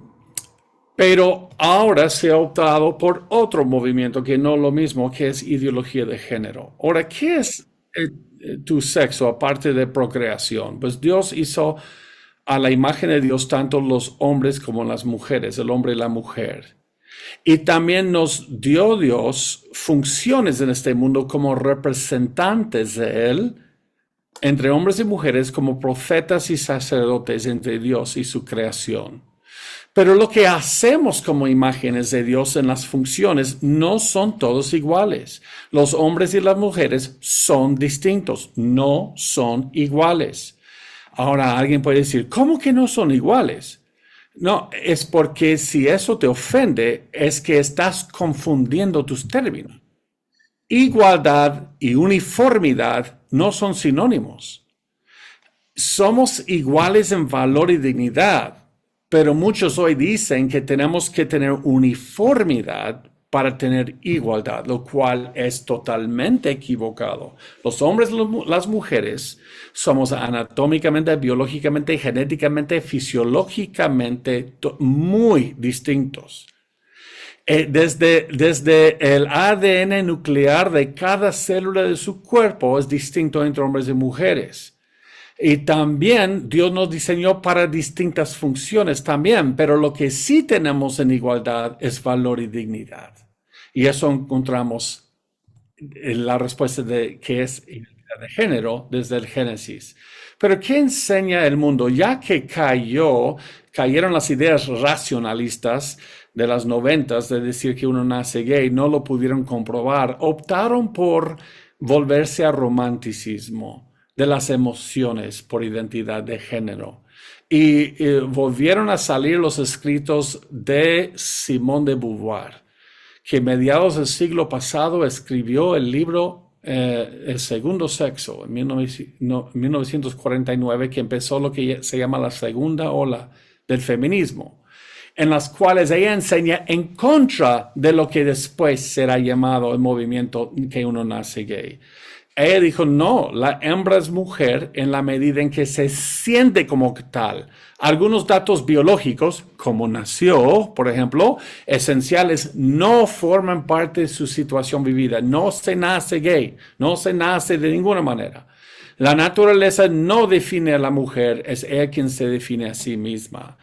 pero ahora se ha optado por otro movimiento que no es lo mismo, que es ideología de género. Ahora, ¿qué es tu sexo aparte de procreación? Pues Dios hizo a la imagen de Dios tanto los hombres como las mujeres, el hombre y la mujer. Y también nos dio Dios funciones en este mundo como representantes de Él, entre hombres y mujeres, como profetas y sacerdotes entre Dios y su creación. Pero lo que hacemos como imágenes de Dios en las funciones no son todos iguales. Los hombres y las mujeres son distintos, no son iguales. Ahora alguien puede decir, ¿cómo que no son iguales? No, es porque si eso te ofende, es que estás confundiendo tus términos. Igualdad y uniformidad no son sinónimos. Somos iguales en valor y dignidad. Pero muchos hoy dicen que tenemos que tener uniformidad para tener igualdad, lo cual es totalmente equivocado. Los hombres y las mujeres somos anatómicamente, biológicamente, genéticamente, fisiológicamente muy distintos. Desde el ADN nuclear de cada célula de su cuerpo es distinto entre hombres y mujeres. Y también Dios nos diseñó para distintas funciones también, pero lo que sí tenemos en igualdad es valor y dignidad. Y eso encontramos en la respuesta de qué es identidad de género desde el Génesis. Pero ¿qué enseña el mundo? Ya que cayeron las ideas racionalistas de las 90s de decir que uno nace gay, no lo pudieron comprobar, optaron por volverse a romanticismo de las emociones por identidad de género. Y volvieron a salir los escritos de Simone de Beauvoir, que mediados del siglo pasado escribió el libro El segundo sexo, en 1949, que empezó lo que se llama la segunda ola del feminismo, en las cuales ella enseña en contra de lo que después será llamado el movimiento que uno nace gay. Ella dijo, no, la hembra es mujer en la medida en que se siente como tal. Algunos datos biológicos, como nació, por ejemplo, esenciales, no forman parte de su situación vivida. No se nace gay, no se nace de ninguna manera. La naturaleza no define a la mujer, es ella quien se define a sí misma.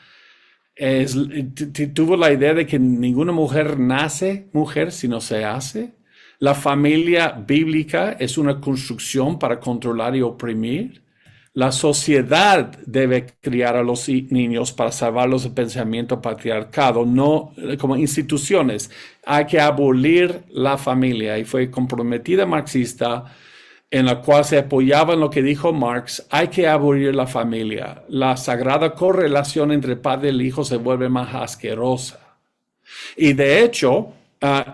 Tuvo la idea de que ninguna mujer nace mujer, sino se hace. La familia bíblica es una construcción para controlar y oprimir. La sociedad debe criar a los niños para salvarlos del pensamiento patriarcado, no como instituciones. Hay que abolir la familia, y fue comprometida marxista en la cual se apoyaba en lo que dijo Marx: hay que abolir la familia. La sagrada correlación entre padre y hijo se vuelve más asquerosa. Y de hecho,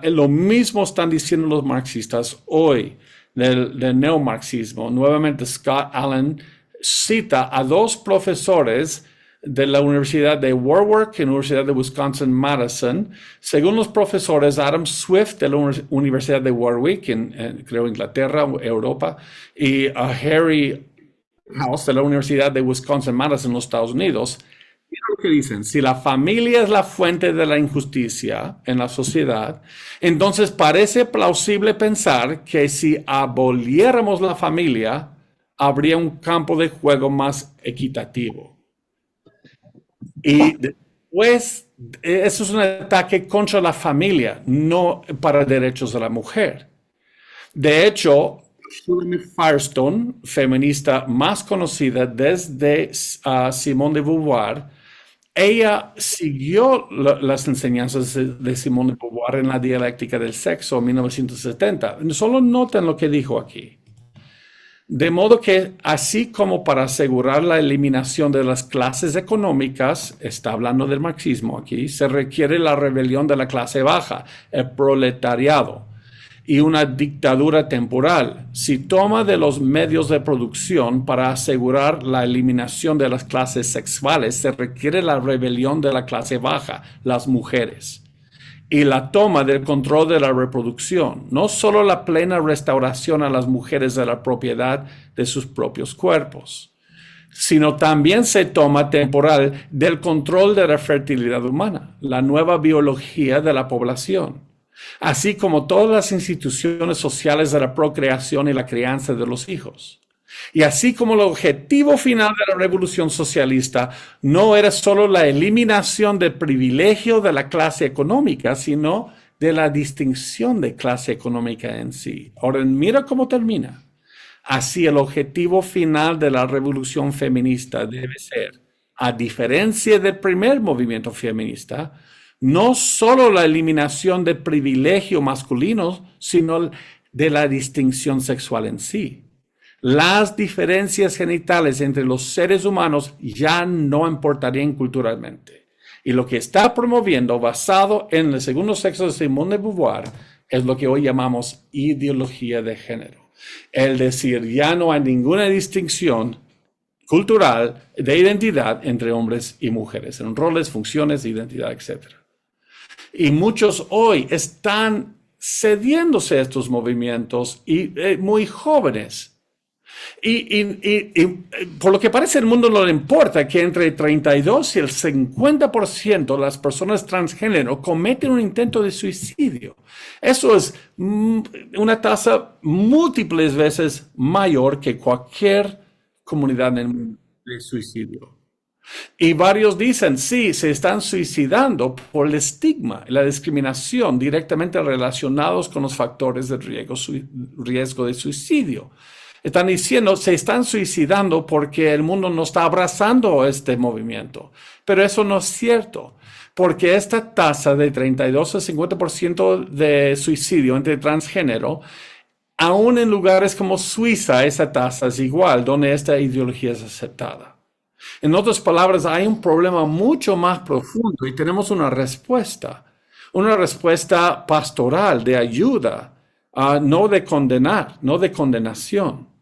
lo mismo están diciendo los marxistas hoy del neomarxismo. Nuevamente, Scott Allen cita a dos profesores de la Universidad de Warwick y la Universidad de Wisconsin-Madison. Según los profesores, Adam Swift de la Universidad de Warwick, creo Inglaterra, Europa, y Harry House de la Universidad de Wisconsin-Madison en los Estados Unidos, mira lo que dicen: si la familia es la fuente de la injusticia en la sociedad, entonces parece plausible pensar que si aboliéramos la familia, habría un campo de juego más equitativo. Y después, eso es un ataque contra la familia, no para derechos de la mujer. De hecho, Shirley Firestone, feminista más conocida desde Simone de Beauvoir, ella siguió las enseñanzas de Simone de Beauvoir en la dialéctica del sexo en 1970. Solo noten lo que dijo aquí. De modo que, así como para asegurar la eliminación de las clases económicas, está hablando del marxismo aquí, se requiere la rebelión de la clase baja, el proletariado. y una dictadura temporal. Si toma de los medios de producción para asegurar la eliminación de las clases sexuales, se requiere la rebelión de la clase baja, las mujeres, y la toma del control de la reproducción, no solo la plena restauración a las mujeres de la propiedad de sus propios cuerpos, sino también se toma temporal del control de la fertilidad humana, la nueva biología de la población, así como todas las instituciones sociales de la procreación y la crianza de los hijos. Y así como el objetivo final de la revolución socialista no era solo la eliminación del privilegio de la clase económica, sino de la distinción de clase económica en sí. Ahora, mira cómo termina. Así, el objetivo final de la revolución feminista debe ser, a diferencia del primer movimiento feminista, no solo la eliminación del privilegio masculino, sino de la distinción sexual en sí. Las diferencias genitales entre los seres humanos ya no importarían culturalmente. Y lo que está promoviendo, basado en el segundo sexo de Simone de Beauvoir, es lo que hoy llamamos ideología de género. Es decir, ya no hay ninguna distinción cultural de identidad entre hombres y mujeres, en roles, funciones, identidad, etc. Y muchos hoy están cediéndose a estos movimientos y muy jóvenes. Y por lo que parece, el mundo no le importa que entre 32 y el 50% de las personas transgénero cometen un intento de suicidio. Eso es una tasa múltiples veces mayor que cualquier comunidad de suicidio. Y varios dicen, sí, se están suicidando por el estigma y la discriminación directamente relacionados con los factores de riesgo de suicidio. Están diciendo, se están suicidando porque el mundo no está abrazando este movimiento. Pero eso no es cierto, porque esta tasa de 32 a 50% de suicidio entre transgénero, aún en lugares como Suiza, esa tasa es igual, donde esta ideología es aceptada. En otras palabras, hay un problema mucho más profundo y tenemos una respuesta pastoral de ayuda, no de condenar, no de condenación.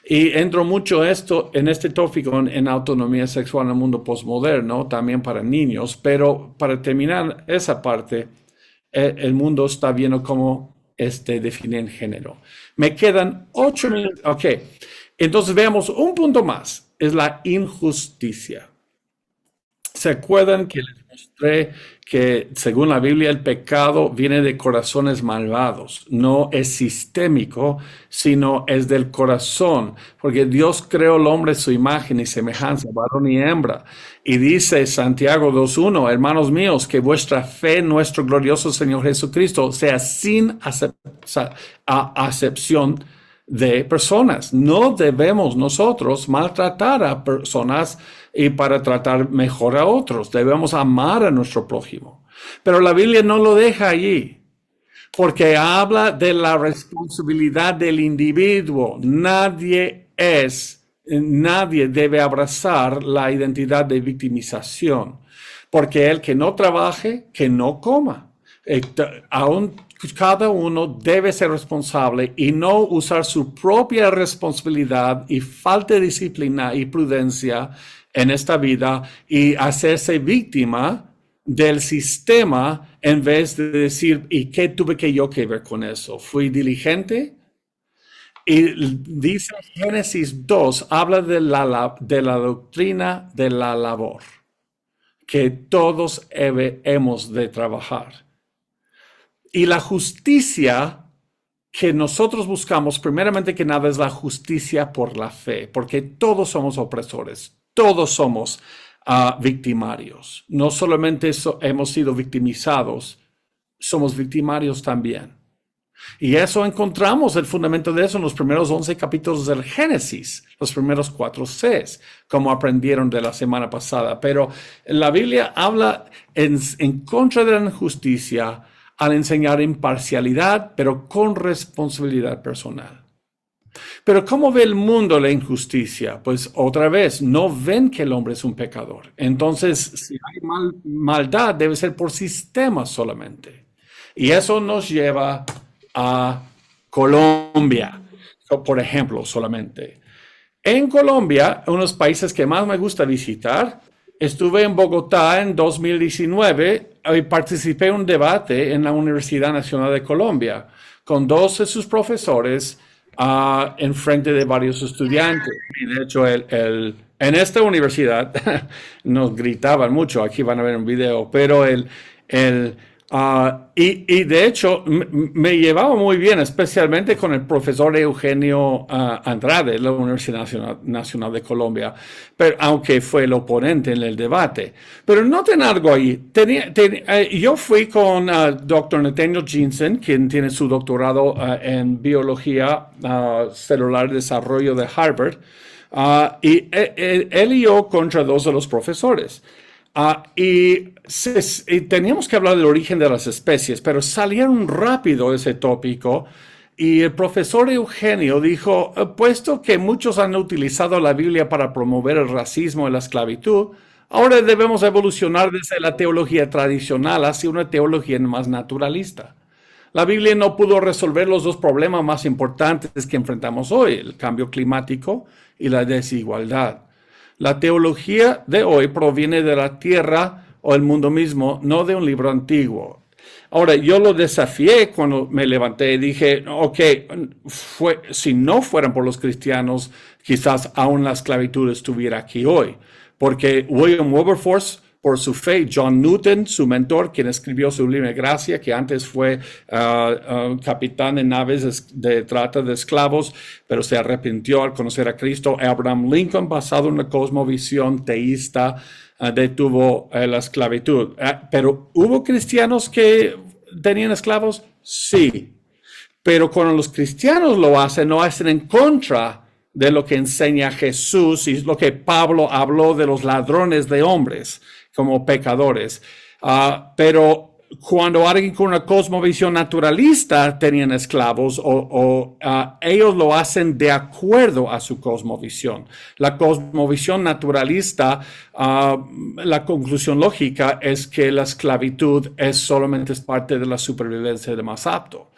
Y entro mucho en este tópico en autonomía sexual en el mundo postmoderno, también para niños, pero para terminar esa parte, el mundo está viendo cómo definen género. Me quedan 8 minutos. Ok, entonces veamos un punto más, es la injusticia. ¿Se acuerdan que les mostré que según la Biblia el pecado viene de corazones malvados? No es sistémico, sino es del corazón, porque Dios creó al hombre a su imagen y semejanza, varón y hembra. Y dice Santiago 2:1, hermanos míos, que vuestra fe en nuestro glorioso Señor Jesucristo sea sin acepción de personas. No debemos nosotros maltratar a personas y para tratar mejor a otros. Debemos amar a nuestro prójimo. Pero la Biblia no lo deja allí, porque habla de la responsabilidad del individuo. Nadie debe abrazar la identidad de victimización, porque el que no trabaje, que no coma. Aún cada uno debe ser responsable y no usar su propia responsabilidad y falta de disciplina y prudencia en esta vida y hacerse víctima del sistema en vez de decir, ¿y qué tuve yo que ver con eso? ¿Fui diligente? Y dice Génesis 2, habla de la doctrina de la labor, que todos hemos de trabajar. Y la justicia que nosotros buscamos, primeramente que nada, es la justicia por la fe, porque todos somos opresores, todos somos victimarios. No solamente hemos sido victimizados, somos victimarios también. Y eso encontramos el fundamento de eso en los primeros 11 capítulos del Génesis, los primeros 4 Cs, como aprendieron de la semana pasada. Pero la Biblia habla en contra de la injusticia al enseñar imparcialidad, pero con responsabilidad personal. Pero ¿cómo ve el mundo la injusticia? Pues otra vez, no ven que el hombre es un pecador. Entonces, si hay maldad, debe ser por sistema solamente. Y eso nos lleva a Colombia, por ejemplo, solamente. En Colombia, unos países que más me gusta visitar, estuve en Bogotá en 2019 y participé en un debate en la Universidad Nacional de Colombia con dos de sus profesores en frente de varios estudiantes. Y de hecho, en esta universidad nos gritaban mucho, aquí van a ver un video, pero y de hecho me llevaba muy bien, especialmente con el profesor Eugenio Andrade de la Universidad Nacional de Colombia, pero, aunque fue el oponente en el debate. Pero noten algo ahí. Yo fui con Dr. Nathaniel Jensen, quien tiene su doctorado en biología celular y desarrollo de Harvard, y él y yo contra dos de los profesores. Y teníamos que hablar del origen de las especies, pero salieron rápido ese tópico y el profesor Eugenio dijo, puesto que muchos han utilizado la Biblia para promover el racismo y la esclavitud, ahora debemos evolucionar desde la teología tradicional hacia una teología más naturalista. La Biblia no pudo resolver los dos problemas más importantes que enfrentamos hoy, el cambio climático y la desigualdad. La teología de hoy proviene de la tierra o el mundo mismo, no de un libro antiguo. Ahora, yo lo desafié cuando me levanté y dije, ok, si no fueran por los cristianos, quizás aún la esclavitud estuviera aquí hoy. Porque William Wilberforce, por su fe, John Newton, su mentor, quien escribió su libro de Gracia, que antes fue capitán de naves de trata de esclavos, pero se arrepintió al conocer a Cristo. Abraham Lincoln, basado en una cosmovisión teísta, detuvo la esclavitud. Pero ¿hubo cristianos que tenían esclavos? Sí. Pero cuando los cristianos lo hacen, no hacen en contra de lo que enseña Jesús y lo que Pablo habló de los ladrones de hombres como pecadores. Pero cuando alguien con una cosmovisión naturalista tenían esclavos, ellos lo hacen de acuerdo a su cosmovisión. La cosmovisión naturalista, la conclusión lógica es que la esclavitud solamente es parte de la supervivencia de más apto.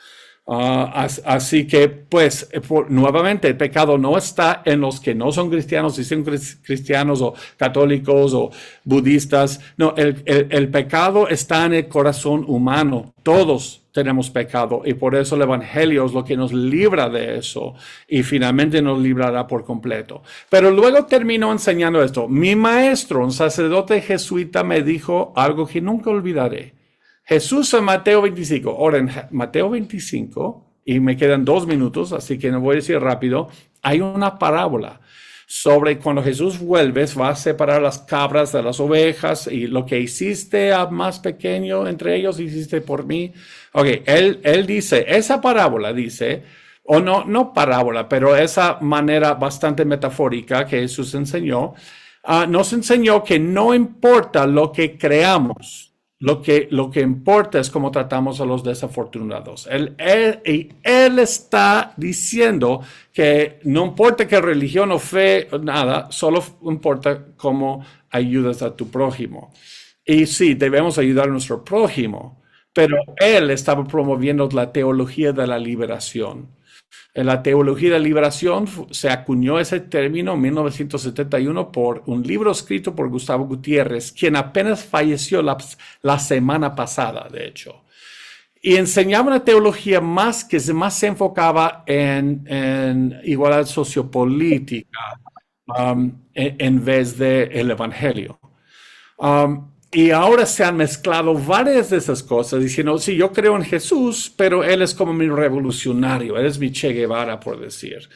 Así que, pues, nuevamente, el pecado no está en los que no son cristianos, si son cristianos o católicos o budistas. No, el pecado está en el corazón humano. Todos tenemos pecado y por eso el Evangelio es lo que nos libra de eso y finalmente nos librará por completo. Pero luego terminó enseñando esto. Mi maestro, un sacerdote jesuita, me dijo algo que nunca olvidaré. Jesús en Mateo 25, ahora en Mateo 25, y me quedan 2 minutos, así que no voy a decir rápido, hay una parábola sobre cuando Jesús vuelve, va a separar las cabras de las ovejas y lo que hiciste a más pequeño entre ellos, hiciste por mí. Ok, él dice, esa parábola dice, o no parábola, pero esa manera bastante metafórica que Jesús enseñó, nos enseñó que no importa lo que creamos. Lo que importa es cómo tratamos a los desafortunados. Él está diciendo que no importa qué religión o fe, nada, solo importa cómo ayudas a tu prójimo. Y sí, debemos ayudar a nuestro prójimo, pero él estaba promoviendo la teología de la liberación. En la teología de la liberación se acuñó ese término en 1971 por un libro escrito por Gustavo Gutiérrez, quien apenas falleció la semana pasada, de hecho. Y enseñaba una teología que más se enfocaba en igualdad sociopolítica en vez del Evangelio. Y ahora se han mezclado varias de esas cosas, diciendo, sí, yo creo en Jesús, pero Él es como mi revolucionario, Él es mi Che Guevara, por decir.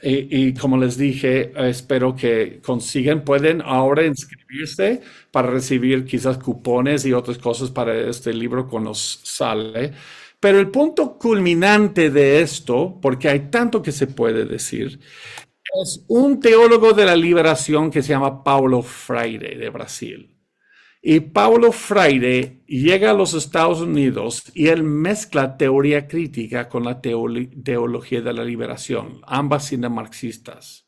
Y como les dije, espero que pueden ahora inscribirse para recibir quizás cupones y otras cosas para este libro cuando nos sale. Pero el punto culminante de esto, porque hay tanto que se puede decir, es un teólogo de la liberación que se llama Paulo Freire de Brasil. Y Paulo Freire llega a los Estados Unidos y él mezcla teoría crítica con la teología de la liberación, ambas siendo marxistas.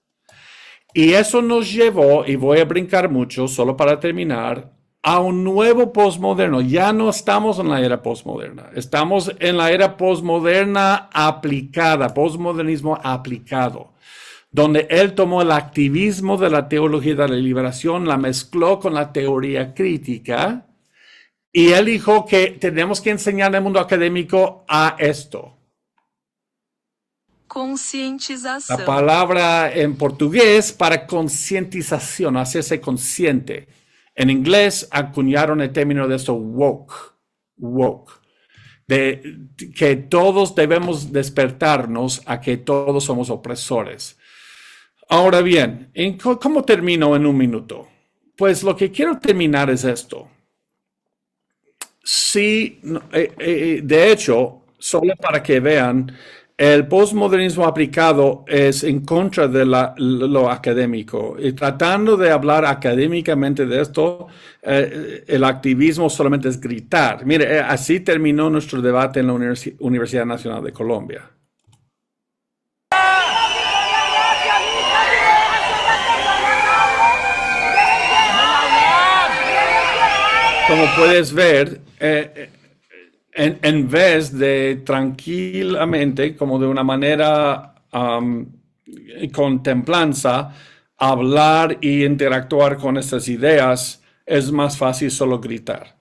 Y eso nos llevó, y voy a brincar mucho, solo para terminar, a un nuevo posmoderno. Ya no estamos en la era posmoderna, estamos en la era posmoderna aplicada, posmodernismo aplicado, donde él tomó el activismo de la teología de la liberación, la mezcló con la teoría crítica y él dijo que tenemos que enseñar en el mundo académico a esto. Conscientización. La palabra en portugués para concientización, hacerse consciente. En inglés acuñaron el término de esto woke, de que todos debemos despertarnos a que todos somos opresores. Ahora bien, ¿cómo termino en un minuto? Pues lo que quiero terminar es esto. Sí, de hecho, solo para que vean, el postmodernismo aplicado es en contra de lo académico. Y tratando de hablar académicamente de esto, el activismo solamente es gritar. Mire, así terminó nuestro debate en la Universidad Nacional de Colombia. Como puedes ver, en vez de tranquilamente, como de una manera con templanza, hablar y interactuar con estas ideas, es más fácil solo gritar.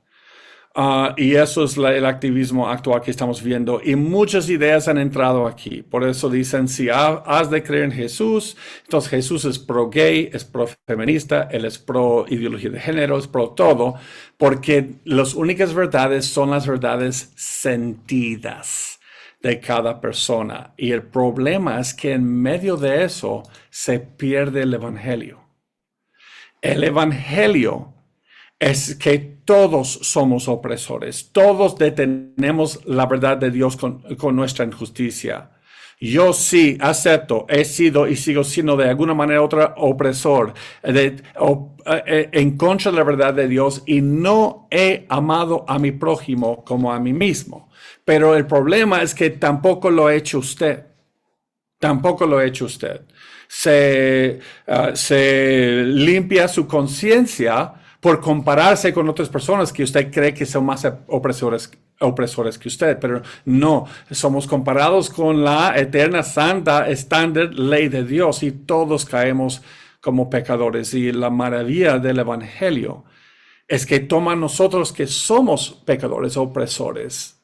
Y eso es el activismo actual que estamos viendo. Y muchas ideas han entrado aquí. Por eso dicen, si has de creer en Jesús, entonces Jesús es pro-gay, es pro-feminista, él es pro-ideología de género, es pro-todo, porque las únicas verdades son las verdades sentidas de cada persona. Y el problema es que en medio de eso se pierde el evangelio. El evangelio es que todos somos opresores, todos detenemos la verdad de Dios con nuestra injusticia. Yo sí acepto, he sido y sigo siendo de alguna manera otra opresor en contra de la verdad de Dios y no he amado a mi prójimo como a mí mismo. Pero el problema es que tampoco lo ha hecho usted. Tampoco lo ha hecho usted. Se limpia su conciencia por compararse con otras personas que usted cree que son más opresores que usted, pero no, somos comparados con la eterna, santa, estándar ley de Dios y todos caemos como pecadores. Y la maravilla del evangelio es que toma a nosotros que somos pecadores, opresores,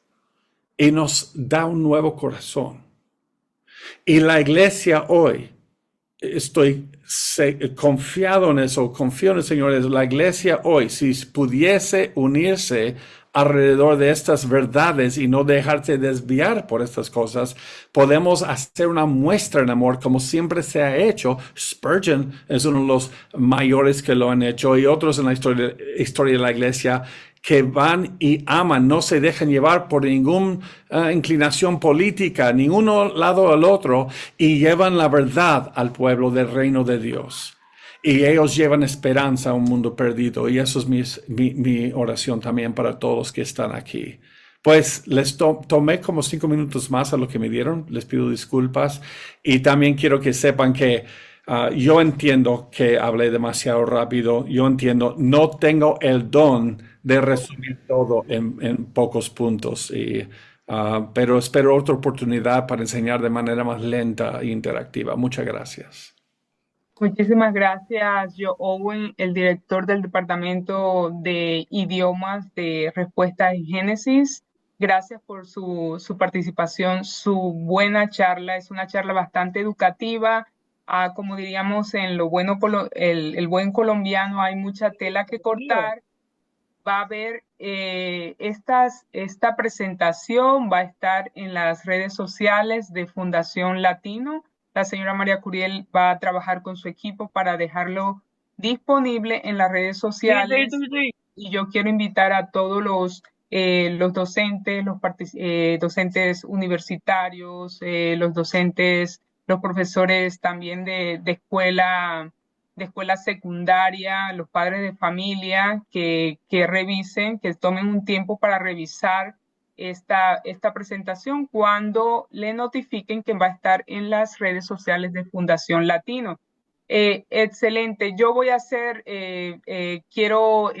y nos da un nuevo corazón. Y la iglesia hoy, estoy confiado en eso, confío en el Señor. La iglesia hoy, si pudiese unirse alrededor de estas verdades y no dejarse desviar por estas cosas, podemos hacer una muestra en amor como siempre se ha hecho. Spurgeon es uno de los mayores que lo han hecho y otros en la historia de la iglesia que van y aman, no se dejan llevar por ninguna inclinación política, ni uno lado al otro, y llevan la verdad al pueblo del reino de Dios. Y ellos llevan esperanza a un mundo perdido, y eso es mi oración también para todos los que están aquí. Pues les tomé como 5 minutos más a lo que me dieron, les pido disculpas, y también quiero que sepan que yo entiendo que hablé demasiado rápido, yo entiendo, no tengo el don de resumir todo en pocos puntos, pero espero otra oportunidad para enseñar de manera más lenta e interactiva. Muchas gracias. Muchísimas gracias, Joe Owen, el director del Departamento de Idiomas de Respuesta en Génesis. Gracias por su participación, su buena charla. Es una charla bastante educativa. Como diríamos en lo bueno, el buen colombiano, hay mucha tela que cortar. Va a haber esta presentación, va a estar en las redes sociales de Fundación Latino. La señora María Curiel va a trabajar con su equipo para dejarlo disponible en las redes sociales. Sí. Y yo quiero invitar a todos los docentes, docentes universitarios, los docentes, los profesores también de escuela secundaria, los padres de familia, que revisen, que tomen un tiempo para revisar esta presentación cuando le notifiquen que va a estar en las redes sociales de Fundación Latino. Excelente. Yo voy a hacer, quiero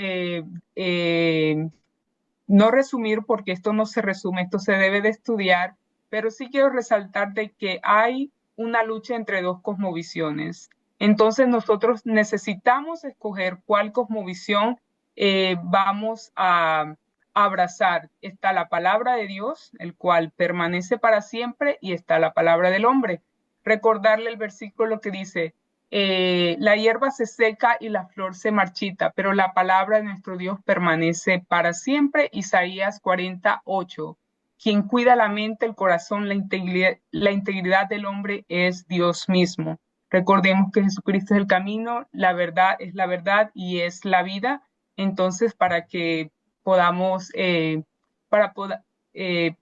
no resumir porque esto no se resume, esto se debe de estudiar, pero sí quiero resaltar de que hay una lucha entre dos cosmovisiones. Entonces nosotros necesitamos escoger cuál cosmovisión vamos a abrazar. Está la palabra de Dios, el cual permanece para siempre, y está la palabra del hombre. Recordarle el versículo que dice, la hierba se seca y la flor se marchita, pero la palabra de nuestro Dios permanece para siempre. Isaías 48. Quien cuida la mente, el corazón, la integridad del hombre es Dios mismo. Recordemos que Jesucristo es el camino, la verdad es la verdad y es la vida. Entonces, para que podamos,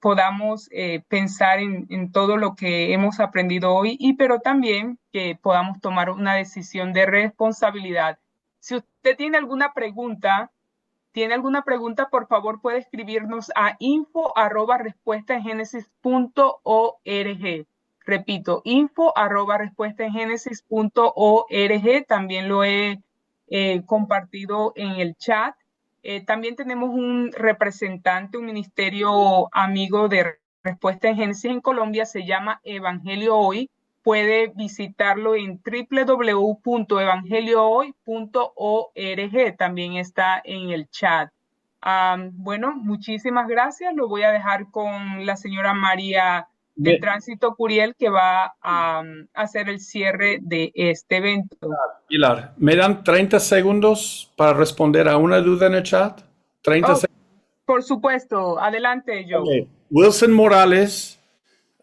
podamos pensar en todo lo que hemos aprendido hoy, pero también que podamos tomar una decisión de responsabilidad. Si usted tiene alguna pregunta, por favor puede escribirnos a info@respuestaengenesis.org. Repito, info@respuestaengenesis.org. También lo he compartido en el chat. También tenemos un representante, un ministerio amigo de Respuesta en Génesis en Colombia, se llama Evangelio Hoy. Puede visitarlo en www.evangeliohoy.org. También está en el chat. Bueno, muchísimas gracias. Lo voy a dejar con la señora María de Tránsito Curiel, que va a hacer el cierre de este evento. Pilar, ¿me dan 30 segundos para responder a una duda en el chat? 30 segundos. Por supuesto, adelante, Joe. Okay. Wilson Morales,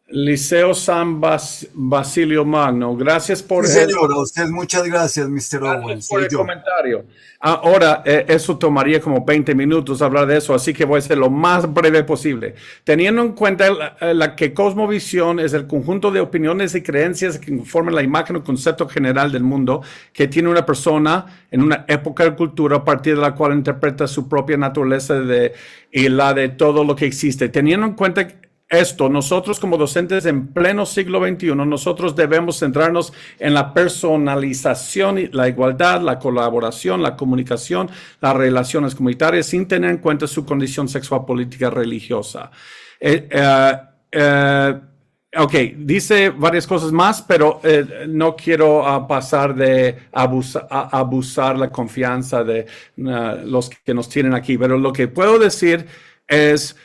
Liceo San Basilio Magno. Gracias por sí, señor, a usted muchas gracias, Mr. Owen. Por el comentario. Ahora, eso tomaría como 20 minutos hablar de eso, así que voy a ser lo más breve posible. Teniendo en cuenta que cosmovisión es el conjunto de opiniones y creencias que conforman la imagen o concepto general del mundo que tiene una persona en una época de cultura a partir de la cual interpreta su propia naturaleza y la de todo lo que existe. Teniendo en cuenta esto, nosotros como docentes en pleno siglo XXI, nosotros debemos centrarnos en la personalización, la igualdad, la colaboración, la comunicación, las relaciones comunitarias, sin tener en cuenta su condición sexual, política, religiosa. Ok, dice varias cosas más, pero no quiero pasar de abusar la confianza de los que nos tienen aquí. Pero lo que puedo decir es...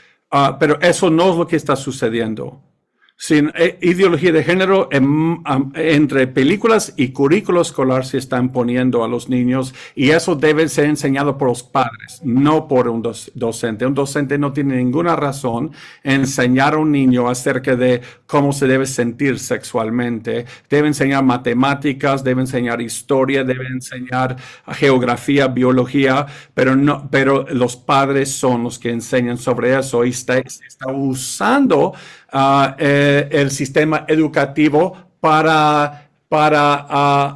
pero eso no es lo que está sucediendo. Sin ideología de género, entre películas y currículo escolar se está imponiendo a los niños, y eso debe ser enseñado por los padres, no por un docente. Un docente no tiene ninguna razón en enseñar a un niño acerca de cómo se debe sentir sexualmente. Debe enseñar matemáticas, debe enseñar historia, debe enseñar geografía, biología, pero los padres son los que enseñan sobre eso, y se está usando el sistema educativo para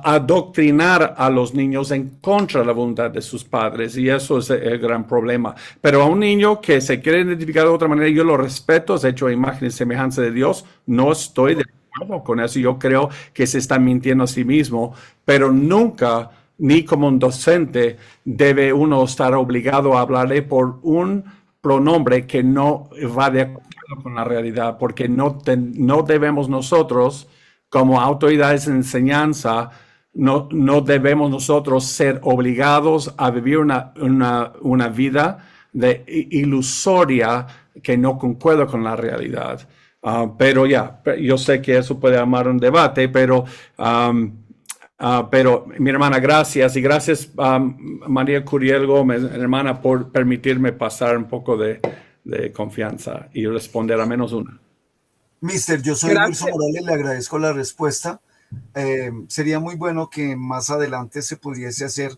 adoctrinar a los niños en contra de la voluntad de sus padres, y eso es el gran problema. Pero a un niño que se quiere identificar de otra manera, yo lo respeto, es hecho a imagen y semejanza de Dios, no estoy de acuerdo con eso, yo creo que se está mintiendo a sí mismo, pero nunca, ni como un docente, debe uno estar obligado a hablarle por un pronombre que no va de acuerdo con la realidad, porque no debemos nosotros, como autoridades en enseñanza, no debemos nosotros ser obligados a vivir una vida ilusoria que no concuerda con la realidad. Pero yo sé que eso puede armar un debate, pero mi hermana, gracias, y gracias a María Curiel Gómez, hermana, por permitirme pasar un poco de confianza y responder a menos una. Mister, yo soy Wilson Morales, le agradezco la respuesta. Sería muy bueno que más adelante se pudiese hacer,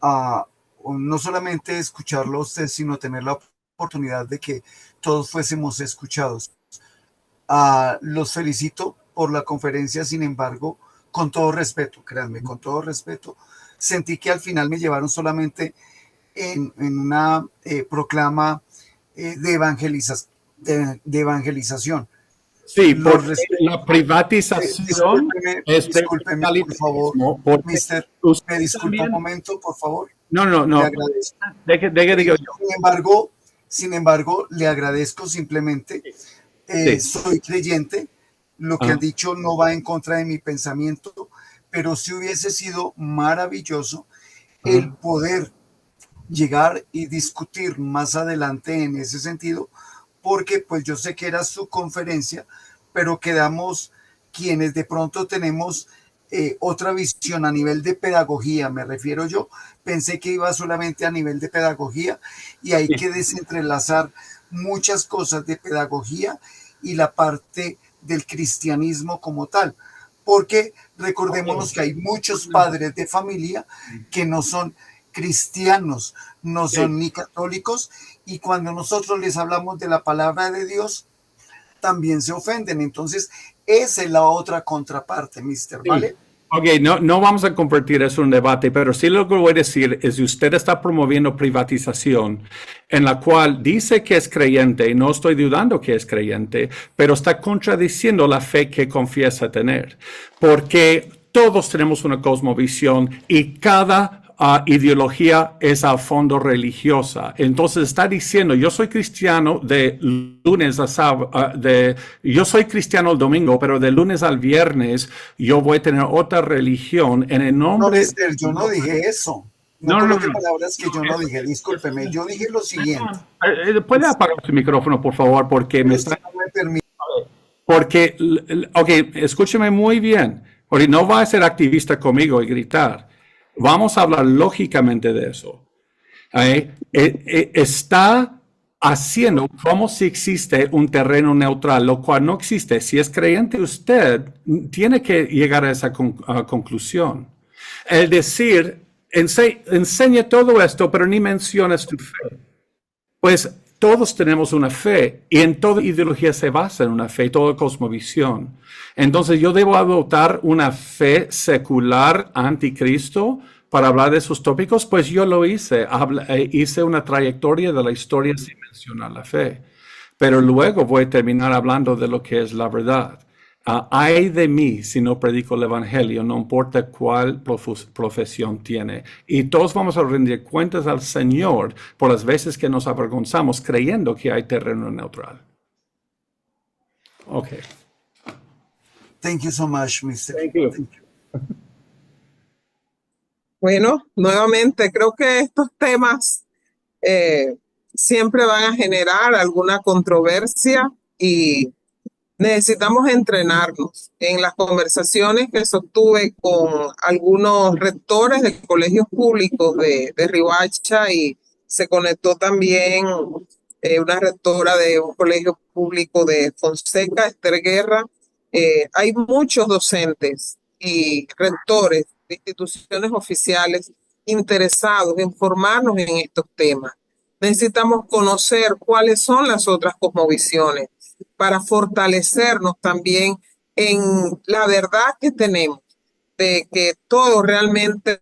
no solamente escucharlo a usted, sino tener la oportunidad de que todos fuésemos escuchados. Los felicito por la conferencia, sin embargo, con todo respeto, créanme, con todo respeto, sentí que al final me llevaron solamente en una proclama de evangelización. Sí, Lo porque respeto. la privatización es de Discúlpeme, por favor, capitalismo, porque mister, usted me disculpa un también... momento, por favor, No, no, le no. agradezco. Digo yo. Sin embargo, le agradezco simplemente, Sí. soy creyente, lo que han Ajá. dicho no va en contra de mi pensamiento, pero sí hubiese sido maravilloso el Ajá. poder llegar y discutir más adelante en ese sentido, porque pues yo sé que era su conferencia, pero quedamos quienes de pronto tenemos otra visión a nivel de pedagogía, me refiero yo, pensé que iba solamente a nivel de pedagogía y hay Sí. que desentrelazar muchas cosas de pedagogía y la parte del cristianismo como tal, porque recordémonos que hay muchos padres de familia que no son cristianos, no Sí. son ni católicos, y cuando nosotros les hablamos de la palabra de Dios, también se ofenden. Entonces, esa es la otra contraparte, mister, Sí. ¿vale? Ok, no, no vamos a convertir eso en un debate, pero sí lo que voy a decir es que usted está promoviendo privatización en la cual dice que es creyente, y no estoy dudando que es creyente, pero está contradiciendo la fe que confiesa tener, porque todos tenemos una cosmovisión y cada ideología es a fondo religiosa. Entonces está diciendo, yo soy cristiano de lunes a sábado, yo soy cristiano el domingo, pero de lunes al viernes yo voy a tener otra religión en el No, nombre... mister, yo no dije eso. No No, no, coloque no. palabras que yo no dije, discúlpeme. Yo dije lo siguiente. ¿Puede apagar su micrófono, por favor? Porque me Pero está... usted no me permite. Porque, ok, escúcheme muy bien, porque no va a ser activista conmigo y gritar. Vamos a hablar lógicamente de eso. Está haciendo como si existe un terreno neutral, lo cual no existe. Si es creyente usted, tiene que llegar a esa conclusión. El decir, enseña todo esto, pero ni mencionas tu fe. Pues todos tenemos una fe y en toda ideología se basa en una fe, toda cosmovisión. Entonces yo debo adoptar una fe secular anticristo para hablar de esos tópicos, pues yo lo hice. Hice una trayectoria de la historia sin mencionar la fe. Pero luego voy a terminar hablando de lo que es la verdad. Ay de mí si no predico el evangelio, no importa cuál profesión tiene. Y todos vamos a rendir cuentas al Señor por las veces que nos avergonzamos creyendo que hay terreno neutral. Ok. Thank you so much, mister. Thank you. Thank you. Bueno, nuevamente creo que estos temas siempre van a generar alguna controversia y necesitamos entrenarnos. En las conversaciones que sostuve con algunos rectores de colegios públicos de Riohacha y se conectó también una rectora de un colegio público de Fonseca, Esther Guerra. Hay muchos docentes y rectores de instituciones oficiales interesados en formarnos en estos temas. Necesitamos conocer cuáles son las otras cosmovisiones para fortalecernos también en la verdad que tenemos, de que todos realmente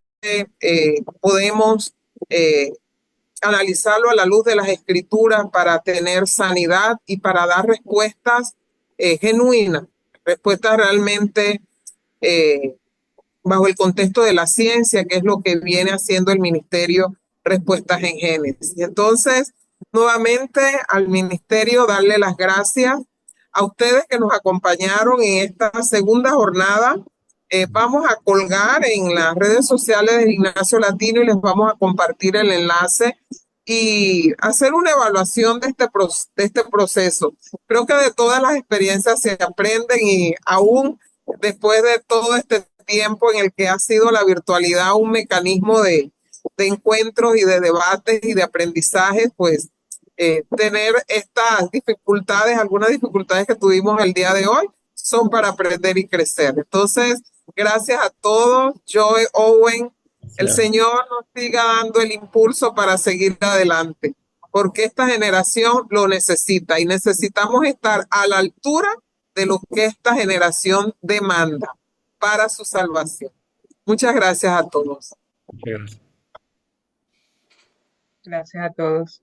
podemos analizarlo a la luz de las escrituras para tener sanidad y para dar respuestas genuinas, respuestas realmente bajo el contexto de la ciencia, que es lo que viene haciendo el ministerio Respuestas en Génesis. Entonces, nuevamente al ministerio darle las gracias a ustedes que nos acompañaron en esta segunda jornada. Vamos a colgar en las redes sociales de Ignacio Latino y les vamos a compartir el enlace y hacer una evaluación de este proceso. Creo que de todas las experiencias se aprenden y aún después de todo este tiempo en el que ha sido la virtualidad un mecanismo de encuentros y de debates y de aprendizaje, pues tener estas dificultades, algunas dificultades que tuvimos el día de hoy, son para aprender y crecer. Entonces, gracias a todos, Joy, Owen, el Señor nos siga dando el impulso para seguir adelante, porque esta generación lo necesita y necesitamos estar a la altura de lo que esta generación demanda para su salvación. Muchas gracias a todos. Gracias. Gracias a todos.